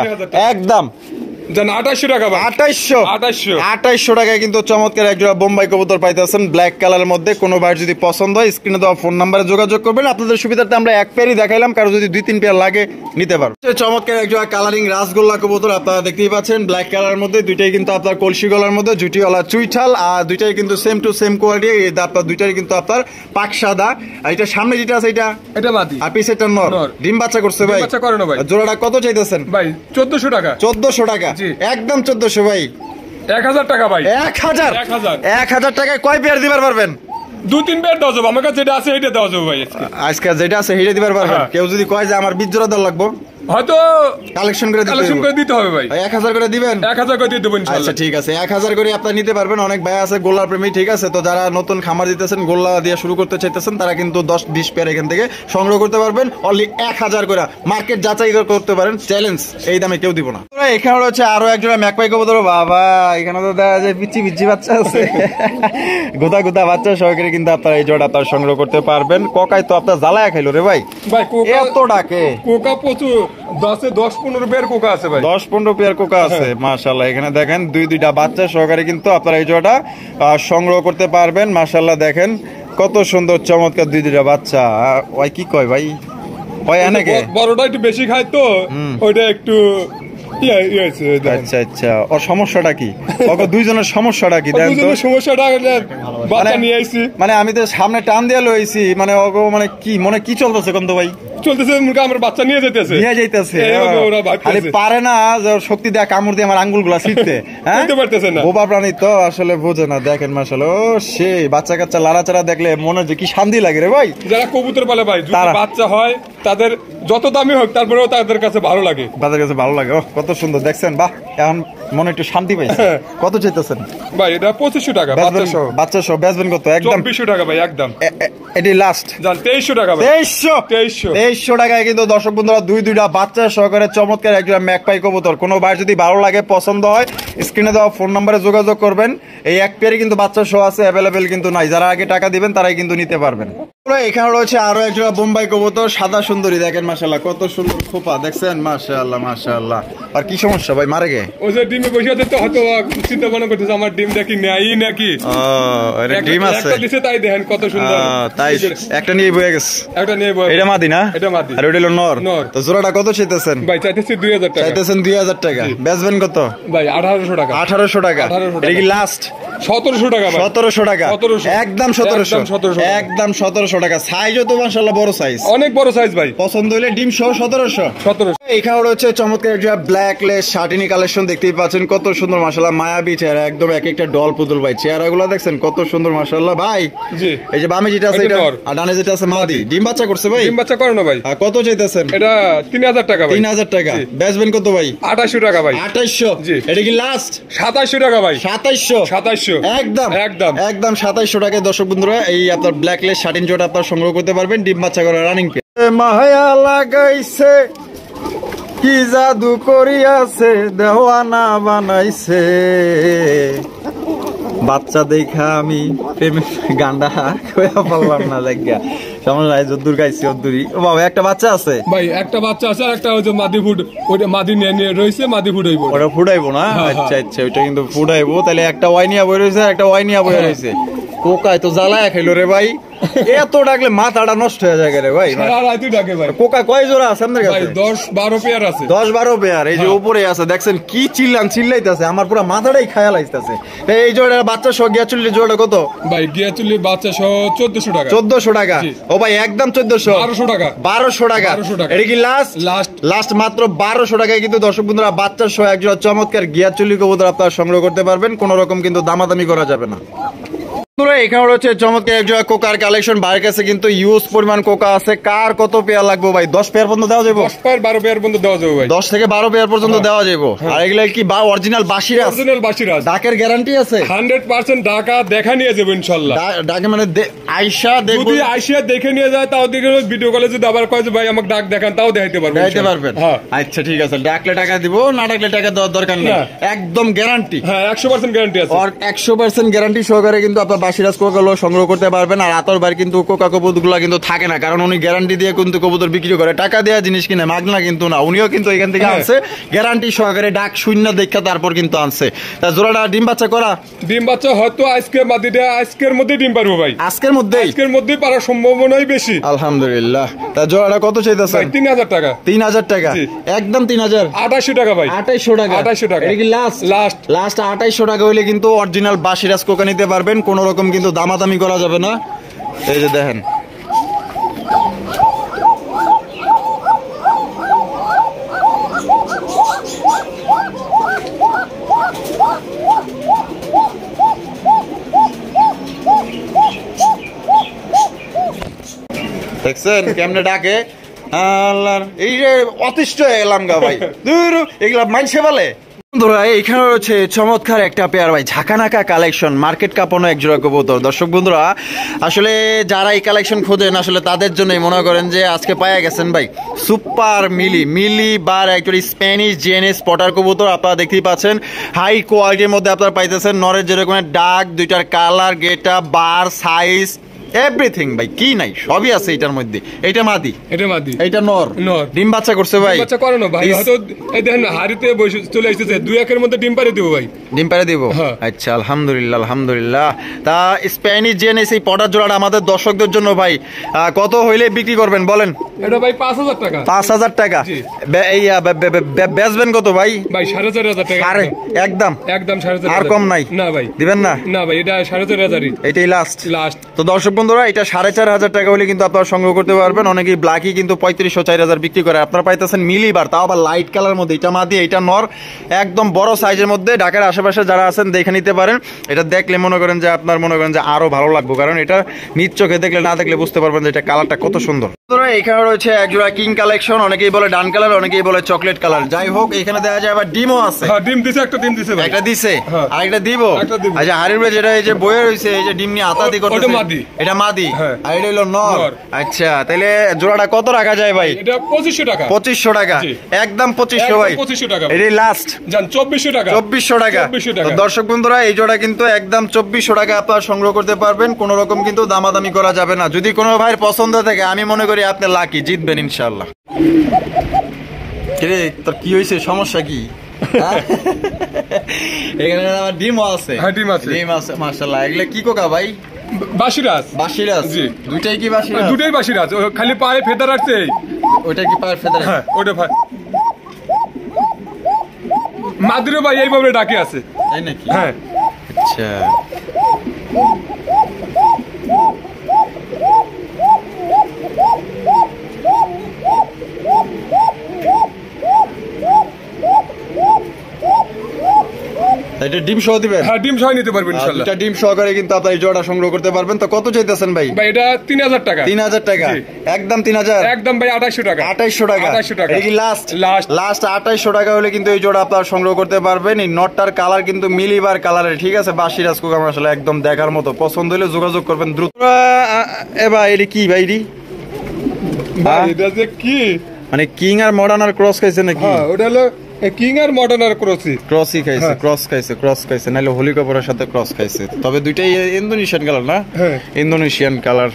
একদম। জান 2800 টাকা ভাই, 2800 টাকায় কিন্তু চমৎকার একজোড়া বোম্বাই কবুতর পাইতেছেন ব্ল্যাক কালারের মধ্যে। কোনো ভাই যদি পছন্দ হয় স্ক্রিনে দেওয়া ফোন নাম্বারে যোগাযোগ করবেন। আপনাদের সুবিধার্থে আমরা এক পেয়ারই দেখাইলাম, কারো যদি 2-3 পেয়ার লাগে নিতে পারবেন। চমৎকার একজোড়া কালারিং রাসগোল্লা কবুতর আপনারা দেখতেই পাচ্ছেন ব্ল্যাক কালারের মধ্যে। দুইটাই কিন্তু আপনার কলসি গলার মধ্যে, জুটিওয়ালা চুইঠাল, আর দুইটাই কিন্তু সেম টু সেম কোয়ালিটি। আপনার দুইটাই কিন্তু আপনার পাক সাদা। আর এটা সামনে যেটা আছে এটা মাদি, আর পিছেরটা নর। ডিম বাচ্চা করছে ভাই? বাচ্চা করে না ভাই। জোড়াটা কত চাইতেছেন ভাই? 1400 টাকা, 1400 টাকা একদম 1400 ভাই। 1000 টাকা ভাই, 1000 টাকায় কয় পেয়ার দিবার পারবেন? 2-3 পেয়ার দেওয়া যাবে। আমার কাছে যেটা আছে সেটা দেওয়া যাবে ভাই। আজকে যেটা আছে সেটা দিবার পারবেন। কেউ যদি কয় যে আমার 20 জোড়া দেওয়া লাগবে, হয়তো কালেকশন করে দিতে হবে ভাই। 1000 করে দিবেন? 1000 করে দিয়ে দেব ইনশাআল্লাহ। আচ্ছা ঠিক আছে, 1000 করে আপনারা নিতে পারবেন। অনেক ভাই আছে গোল্লার প্রেমী, ঠিক আছে। তো যারা নতুন খামার দিতেছেন, গোল্লা দিয়ে শুরু করতে চাইতেছেন, তারা কিন্তু 10-20 পেয়ার এখান থেকে সংগ্রহ করতে পারবেন অনলি 1000 করে। মার্কেট যাচাই করতে পারেন, চ্যালেঞ্জ, এই দামে কেউ দিব না। এখানে রয়েছে আরো একজোড়া ম্যাকপাই কবুতর। বাবা, এখানে তো দেখা যায় পিচ্ছি বাচ্চা আছে, গোদা বাচ্চা সহকারে কিন্তু আপনারা এই জোড়া আপনারা সংগ্রহ করতে পারবেন। ককাই তো আপনার জ্বালায়া খাইলো রে ভাই, এত ডাকে। কোকা প্রচুর, 10-15 পেয়ার কোকা আছে ভাই, 10-15 পেয়ার কোকা আছে মাশাআল্লাহ। এখানে দেখেন দুইটা বাচ্চা সহকারে কিন্তু আপনারা এই জোড়াটা সংগ্রহ করতে পারবেন। মাশাআল্লাহ দেখেন কত সুন্দর চমৎকার দুইটা বাচ্চা। ওই কি কয় ভাই? ওই অনেকে বড়টা একটু বেশি খায় তো ওইটা একটু আচ্ছা। ওর সমস্যাটা কি? ওকে দুইজনের সমস্যাটা কি? সমস্যাটা বাচ্চা নিয়ে আইছি, মানে আমি তো সামনে টান দিয়ে লইছি, মানে ওকে মানে কি মনে কি চলতেছে কোন তো ভাই? চলতেছে আমার বাচ্চা নিয়ে যাইতেছে খালি পারে না যে শক্তি দেয়া কামড় দিয়ে আমার আঙ্গুলগুলা ছিটতে, পারতেছে না। বোবা প্রাণী তো আসলে বোঝে না। দেখেন মাশাআল্লাহ, সেই বাচ্চা কাচ্চা লাড়াচাড়া দেখলে মনে যে কি শান্তি লাগে রে ভাই। যারা কবুতর পালে ভাই, যদি বাচ্চা হয় তাদের যত দামি হোক তারপরেও তাদের কাছে ভালো লাগে, কত সুন্দর দেখছেন। বাহ, এখন মনে একটু শান্তি পাইছে। কত চাইতেছেন ভাই? এটা 2500 টাকা বাচ্চা সহ। বেচবেন কত? একদম 2400 টাকা ভাই, একদম। এটি লাস্ট 2300 টাকা ভাই, 2300 টাকায় কিন্তু দর্শক বন্ধুরা দুইটা বাচ্চা সহকারে চমৎকার একজন ম্যাকপাই কবুতর। কোনো ভাই যদি ভালো লাগে, পছন্দ হয়, স্ক্রিনে দেওয়া ফোন নম্বরে যোগাযোগ করবেন। এই এক পেয়ারে কিন্তু বাচ্চা সহ আছে, অ্যাভেলেবেল কিন্তু নাই। যারা আগে টাকা দিবেন তারাই কিন্তু নিতে পারবেন। এখানে রয়েছে আরো একজন বোম্বাই কবুতর, সাদা সুন্দরী। দেখেন মাশাআল্লাহ কত সুন্দর খোপা, দেখছেন? মাশাআল্লাহ। আর কি সমস্যা ভাই? মারে গে ওই যে ডিমে বসে আছে তো, হয়তো চিন্তা ভাবনা করতেছে আমার ডিম দেখি নেই নাকি। ডিম আছে, একটা দিছে, তাই দেখেন কত সুন্দর। তাই একটা নিয়ে বয়ে গেছে, এটা মাদি না? এটা মাদি, আর ওটা হলো নর। তো জোড়াটা কত চাইতেছেন ভাই? চাইতেছি 2000 টাকা। চাইতেছেন 2000 টাকা। বেচবেন কত ভাই? 1800 টাকা। 1800 টাকা। এটা কি লাস্ট? 1700 টাকা ভাই, 1700 টাকা, একদম 1700, একদম 1700 টাকা। সাইজও তো মাশাআল্লাহ বড় সাইজ, অনেক বড় সাইজ ভাই। পছন্দ হলে ডিম সহ 1700। এখানে রয়েছে চমৎকার একটা ব্ল্যাক লেস শার্টিনি কালেকশন, দেখতেই পাচ্ছেন কত সুন্দর মাশাআল্লাহ। মায়াবী চেহারা, একদম এক একটা ডল পুতুল ভাই। চেহারাগুলো দেখছেন কত সুন্দর মাশাআল্লাহ ভাই। জি, এই যে বামে যেটা আছে এটা, আর ডানে যেটা আছে মাদি। ডিম বাচ্চা করছে ভাই? ডিম বাচ্চা করে না ভাই। কত চাইতেছেন? এটা 3000 টাকা ভাই। 3000 টাকা। বেচবেন কত ভাই? 2800 টাকা ভাই। 2800। জি। এটা কি লাস্ট? 2700 টাকা ভাই। 2700। একদম 2700 টাকায় দর্শক বন্ধুরা এই আপনার ব্ল্যাক লেস শার্টিন জোড়া আপনারা সংগ্রহ করতে পারবেন। ডিম বাচ্চা করা রানিং। মায়া লাগাইছে কি জাদু করিয়াছে দেওয়ানা বানাইছে বাচ্চা দেখা আমি গান্ডা কইয়া পারলাম না দেখা সমস্যা নাই যদ্দুর গাইছি অদ্দুরি ও বাবা একটা বাচ্চা আছে ভাই একটা বাচ্চা আছে আর একটা ওই যে মাদি ফুড ওইটা মাদি নিয়ে রইছে মাদি ফুটাইবো ওটা ফুটাইবো না আচ্ছা আচ্ছা ওইটা কিন্তু ফুটাইবো তাহলে একটা ওয়াইনিয়া বই রইছে একটা ওয়াইনিয়া বই রইছে কোকায় তো জ্বালায় খাইলো রে ভাই এত ডাকলে মাথাটা নষ্ট হয়ে যায় রে ভাই ডাকে ভাই কোকা কয় জোড়া আছে আপনার কাছে 10-12 পেয়ার আছে 10-12 পেয়ার এই যে উপরে আছে দেখছেন কি চিল্লাইতেছে আমার পুরো মাথাটাই খায়া লাইতেছে এই জোড়া বাচ্চা সহ গিয়া চুল্লি জোড়া কত ভাই গিয়া চুল্লি বাচ্চা সহ 1400 টাকা 1400 টাকা ও ভাই একদম 1400 1200 টাকা 1200 টাকা এটা কি লাস্ট মাত্র 1200 টাকায় কিন্তু দর্শক বন্ধুরা বাচ্চা সহ একজোড়া চমৎকার গিয়া চুল্লি কবুতর আপনারা সংগ্রহ করতে পারবেন কোনো রকম কিন্তু দামাদামি করা যাবে না এখানে রয়েছে চমৎকার একজোড়া কোকার কালেকশন বাইরের কাছে কিন্তু ইউজ পরিমাণ কোকা আছে কার কত পেয়ার লাগবে ভাই 10 পেয়ার পর্যন্ত দেওয়া যাবে 10 পেয়ার 12 পেয়ার পর্যন্ত দেওয়া যাবে ভাই 10 থেকে 12 পেয়ার পর্যন্ত দেওয়া যাবে আর এগুলা কি অরিজিনাল বাসিরাজ ডাকের গ্যারান্টি আছে 100% ঢাকা দেখা নিয়ে যাবে ইনশাআল্লাহ ডাকে মানে আয়শা দেখো যদি আয়শা দেখে নিয়ে যায় তাও দেখে ভিডিও কলে যদি আবার কয় যে ভাই আমাকে ডাক দেখান তাও দেখাইতে পারবেন আচ্ছা ঠিক আছে ডাকলে টাকা দিব না ডাকলে টাকা দেওয়ার দরকার নেই একদম গ্যারান্টি হ্যাঁ 100% গ্যারান্টি আছে আর 100% গ্যারান্টি সহকারে কিন্তু আপনার বাসিরাজ কোকা সংগ্রহ করতে পারবেন আর আতর ভাই কিন্তু কোকা কবুতরগুলো কিন্তু থাকে না কারণ উনি গ্যারান্টি দিয়ে কিন্তু কবুতর বিক্রি করে টাকা দেওয়া জিনিস কিনে মাগনা কিন্তু না উনিও কিন্তু এখান থেকে আনছে গ্যারান্টি সহকারে ডাক শূন্য দেখা তারপর কিন্তু আনছে তা জোড়াটা ডিম বাচ্চা হয়তো আজকে মাদিটা আজকের মধ্যে ডিম পারবো ভাই আজকের মধ্যেই পারার সম্ভাবনাই বেশি আলহামদুলিল্লাহ তা জোড়াটা কত চাইতেছেন 3000 টাকা 3000 টাকা একদম 3000 2800 টাকা ভাই 2800 টাকা এটা কি লাস্ট 2800 টাকা হইলে কিন্তু অরিজিনাল বাসিরাজ কোকা নিতে পারবেন কোনো রকম কিন্তু দামাদামি করা যাবে না এই যে দেখেন দেখছেন কেমনে ডাকে আল্লাহর এই যে অতিষ্ঠ এলাম গা ভাই দূর এগুলা মাইনছে বলে বন্ধুরা এখানে রয়েছে চমৎকার একটা পেয়ার ভাই ঝাঁকানাকা কালেকশন মার্কেট কাঁপানো এক জোড়া কবুতর দর্শক বন্ধুরা আসলে যারা এই কালেকশন খোঁজেন আসলে তাদের জন্যই মনে করেন যে আজকে পাওয়া গেছেন ভাই সুপার মিলি বার একজন স্প্যানিশ জেনেস স্পটার কবুতর আপনারা দেখতেই পাচ্ছেন হাই কোয়ালিটির মধ্যে আপনারা পাইতেছেন নরের যেরকম ডাক দুইটার কালার গেটা বার সাইজ এভরিথিং ভাই কি নাই সবই আছে এটার মধ্যে এটা মাদি এটা নর ডিম বাচ্চা করছে ভাই বাচ্চা করানো ভাই হয়তো এই দেখেন হাড়িতে বসে চলে আসছে 2 এর মধ্যে ডিম পারে দিব ভাই ডিম পারে দিব আচ্ছা আলহামদুলিল্লাহ তা স্প্যানিশ জেনেস এই পটার জোড়াটা আমাদের দর্শকদের জন্য ভাই কত হইলে বিক্রি করবেন বলেন এটা ভাই 5000 টাকা 5000 টাকা এই বেচবেন কত ভাই 4500 টাকা আরে একদম 4500 আর কম নাই না ভাই দিবেন না ভাই এটা 4500 এটাই লাস্ট তো দর্শক বন্ধুরা এটা 4500 টাকা হলে কিন্তু আপনারা সংগ্রহ করতে পারবেন অনেকেই ব্ল্যাকি কিন্তু 3500-4000 বিক্রি করে আপনারা পাইতেছেন মিলিবার তাও আবার লাইট কালার মধ্যে এটা মাদি এটা নর একদম বড় সাইজের মধ্যে ঢাকার আশেপাশে যারা আছেন দেখে নিতে পারেন এটা দেখলে মনে করেন যে আপনার মনে করেন যে আরো ভালো লাগবে কারণ এটা নিজ চোখে দেখলে না দেখলে বুঝতে পারবেন যে এটা কালারটা কত সুন্দর এখানে রয়েছে একজোড়া কিং কালেকশন অনেকেই বলে ডান কালার অনেকেই বলে চকলেট কালার যাই হোক এখানে দেখা যায় আবার ডিমও আছে ডিম দিছে একটা দিছে আর একটা দিব আচ্ছা হারির যেটা এই যে বয়ে রয়েছে এই যে ডিম নিয়ে আতাদি করতেছে এটা মাদি আর এটা হলো নর আচ্ছা তাহলে জোড়াটা কত রাখা যায় ভাই এটা 2500 টাকা একদম 2500 ভাই 2500 টাকা এটাই লাস্ট জান 2400 টাকা দর্শক বন্ধুরা এই জোড়া কিন্তু একদম 2400 টাকা আপনারা সংগ্রহ করতে পারবেন কোনো রকম কিন্তু দামাদামি করা যাবে না যদি কোনো ভাইয়ের পছন্দ থাকে আমি মনে করি আপনি লাকি জিতবেন ইনশাআল্লাহ রে তোর কি হইছে সমস্যা কি এখানে আমার ডিমও আছে ডিম আছে মাশাআল্লাহ এগুলা কি কোকা ভাই বাসিরাজ জি দুইটাই কি বাসিরাজ দুটোই বাসিরাজ খালি পায়ে ফেদার আছে ওটা কি পায়ের ফেদার হ্যাঁ ওটা ভাই মাদুরে ভাই এইভাবে ডাকে আছে তাই নাকি হ্যাঁ আচ্ছা এটা ডিম সহ দিবেন হ্যাঁ ডিম সহ নিতে পারবেন ইনশাআল্লাহ এটা ডিম সহকারে কিন্তু আপনারা এই জোড়া সংগ্রহ করতে পারবেন তো কত চাইতেছেন ভাই এটা 3000 টাকা 3000 টাকা একদম 3000 একদম ভাই 2800 টাকা 2800 টাকা এটা কি লাস্ট 2800 টাকা হলে কিন্তু এই জোড়া আপনারা সংগ্রহ করতে পারবেন এই নটটার কালার কিন্তু মিলিবার কালারের ঠিক আছে বাসিরাজ কোকা আসলে একদম দেখার মতো পছন্দ হলে যোগাযোগ করবেন দ্রুত এ ভাই এটা কি ভাই ভাই এটা যে কি মানে কিং আর মডার্ন আর ক্রস খাইছে নাকি? হ্যাঁ ওটা হলো কিং আর মডার্ন আর ক্রসই খাইছে, ক্রস খাইছে নাহলে হোলি কাপড়ের সাথে ক্রস খাইছে। তবে দুইটাই ইন্দোনেশিয়ান কালার না? হ্যাঁ ইন্দোনেশিয়ান কালার।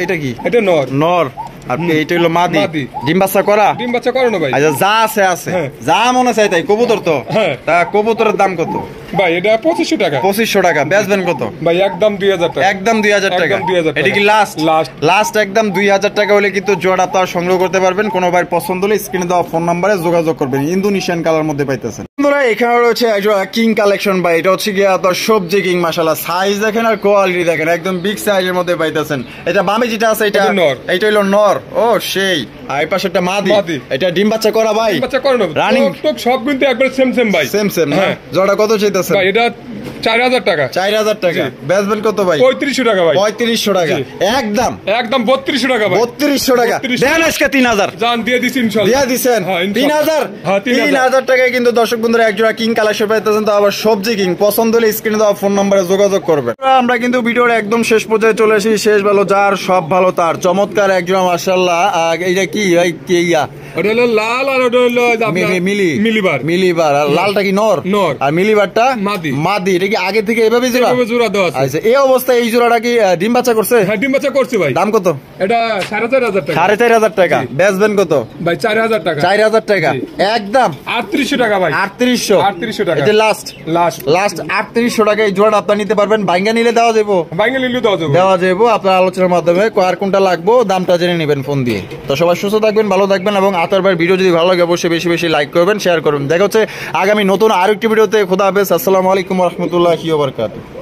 এটা কি? এটা নর আর এইটা হলো মাদি। ডিম বাচ্চা করা না ভাই। আচ্ছা যা আছে যা মনে চাই তাই। কবুতর তো তা কবুতরের দাম কত ভাই? এটা 2500 টাকা। 2500 টাকা। বেচবেন কত ভাই? একদম 2000 টাকা। একদম 2000 টাকা। এটা কি লাস্ট একদম 2000 টাকা হলে কিন্তু জোড়া আপনারা সংগ্রহ করতে পারবেন। কোনো ভাই পছন্দ হলে স্ক্রিনে দেওয়া ফোন নম্বরে যোগাযোগ করবেন। ইন্দোনেশিয়ান কালার মধ্যে পাইতেছেন। বন্ধুরা এখানে রয়েছে কিং কালেকশন ভাই। এটা হচ্ছে গিয়ে আপনার সবজি কিং। মাশাআল্লাহ সাইজ দেখেন আর কোয়ালিটি দেখেন, একদম বিগ সাইজের মধ্যে পাইতেছেন। এটা বামে যেটা আছে এটা হলো নর। ও সেই। আর এই পাশে একটা মাদি। এটা ডিম বাচ্চা করা ভাই? ডিম বাচ্চা করানো রানিং সব কিন্তু একবার সেম ভাই। সেম না? জোড়া কত চাইতেছেন ভাই? এটা 4000 টাকা। 4000 টাকা। বেচবেন কত ভাই? 3500 টাকা ভাই। 3500 টাকা। একদম 3200 টাকা ভাই। 3200 টাকা। দেন আজকে 3000 জান দিয়ে দিছি ইনশাআল্লাহ। দিয়ে দিবেন 3000। 3000 টাকায় কিন্তু দর্শক বন্ধুরা এক জোড়া কিং কালেকশন পাইতেছেন। তো আবার সবজি কিং। পছন্দ হলে স্ক্রিনে দেওয়া ফোন নম্বরে যোগাযোগ করবেন। আমরা কিন্তু ভিডিওর একদম শেষ পর্যায়ে চলে আসি। শেষ ভালো যার সব ভালো তার। চমৎকার এক জোড়া মাশাআল্লাহ। এইটা কি ভাই? কে ইয়া? ওটা হলো লাল আর ওটা হলো মিলিবার। আর লালটা কি নর? আর মিলিবারটা মাদি। এটা কি আগে থেকে এভাবে জোড়া দেওয়া আছে? আচ্ছা এই অবস্থায় এই জোড়াটা কি ডিম বাচ্চা করছে? হ্যাঁ ডিম বাচ্চা করছে ভাই। দাম কত? এটা 4500 টাকা। 4500 টাকা। বেচবেন কত ভাই? 4000 টাকা। 4000 টাকা। একদম 3800 টাকা ভাই। 3800 টাকা। এটা লাস্ট 3800 টাকা। এই জোড়াটা আপনি নিতে পারবেন। বাইঙ্গা নিলে দেওয়া যাবে? দেওয়া যাবে। আপনার আলোচনার মাধ্যমে কার কোনটা লাগবে দামটা জেনে নেবেন ফোন দিয়ে। তো সবাই সুস্থ থাকবেন, ভালো থাকবেন এবং আতর ভাইয়ের ভিডিও যদি ভালো লাগে অবশ্যই বেশি বেশি লাইক করবেন, শেয়ার করবেন। দেখা হচ্ছে আগামী নতুন আরেকটি ভিডিওতে। খোদা হাফেজ। আসসালামু আলাইকুম ওয়া রাহমাতুল্লাহি ওয়া বারাকাতুহু।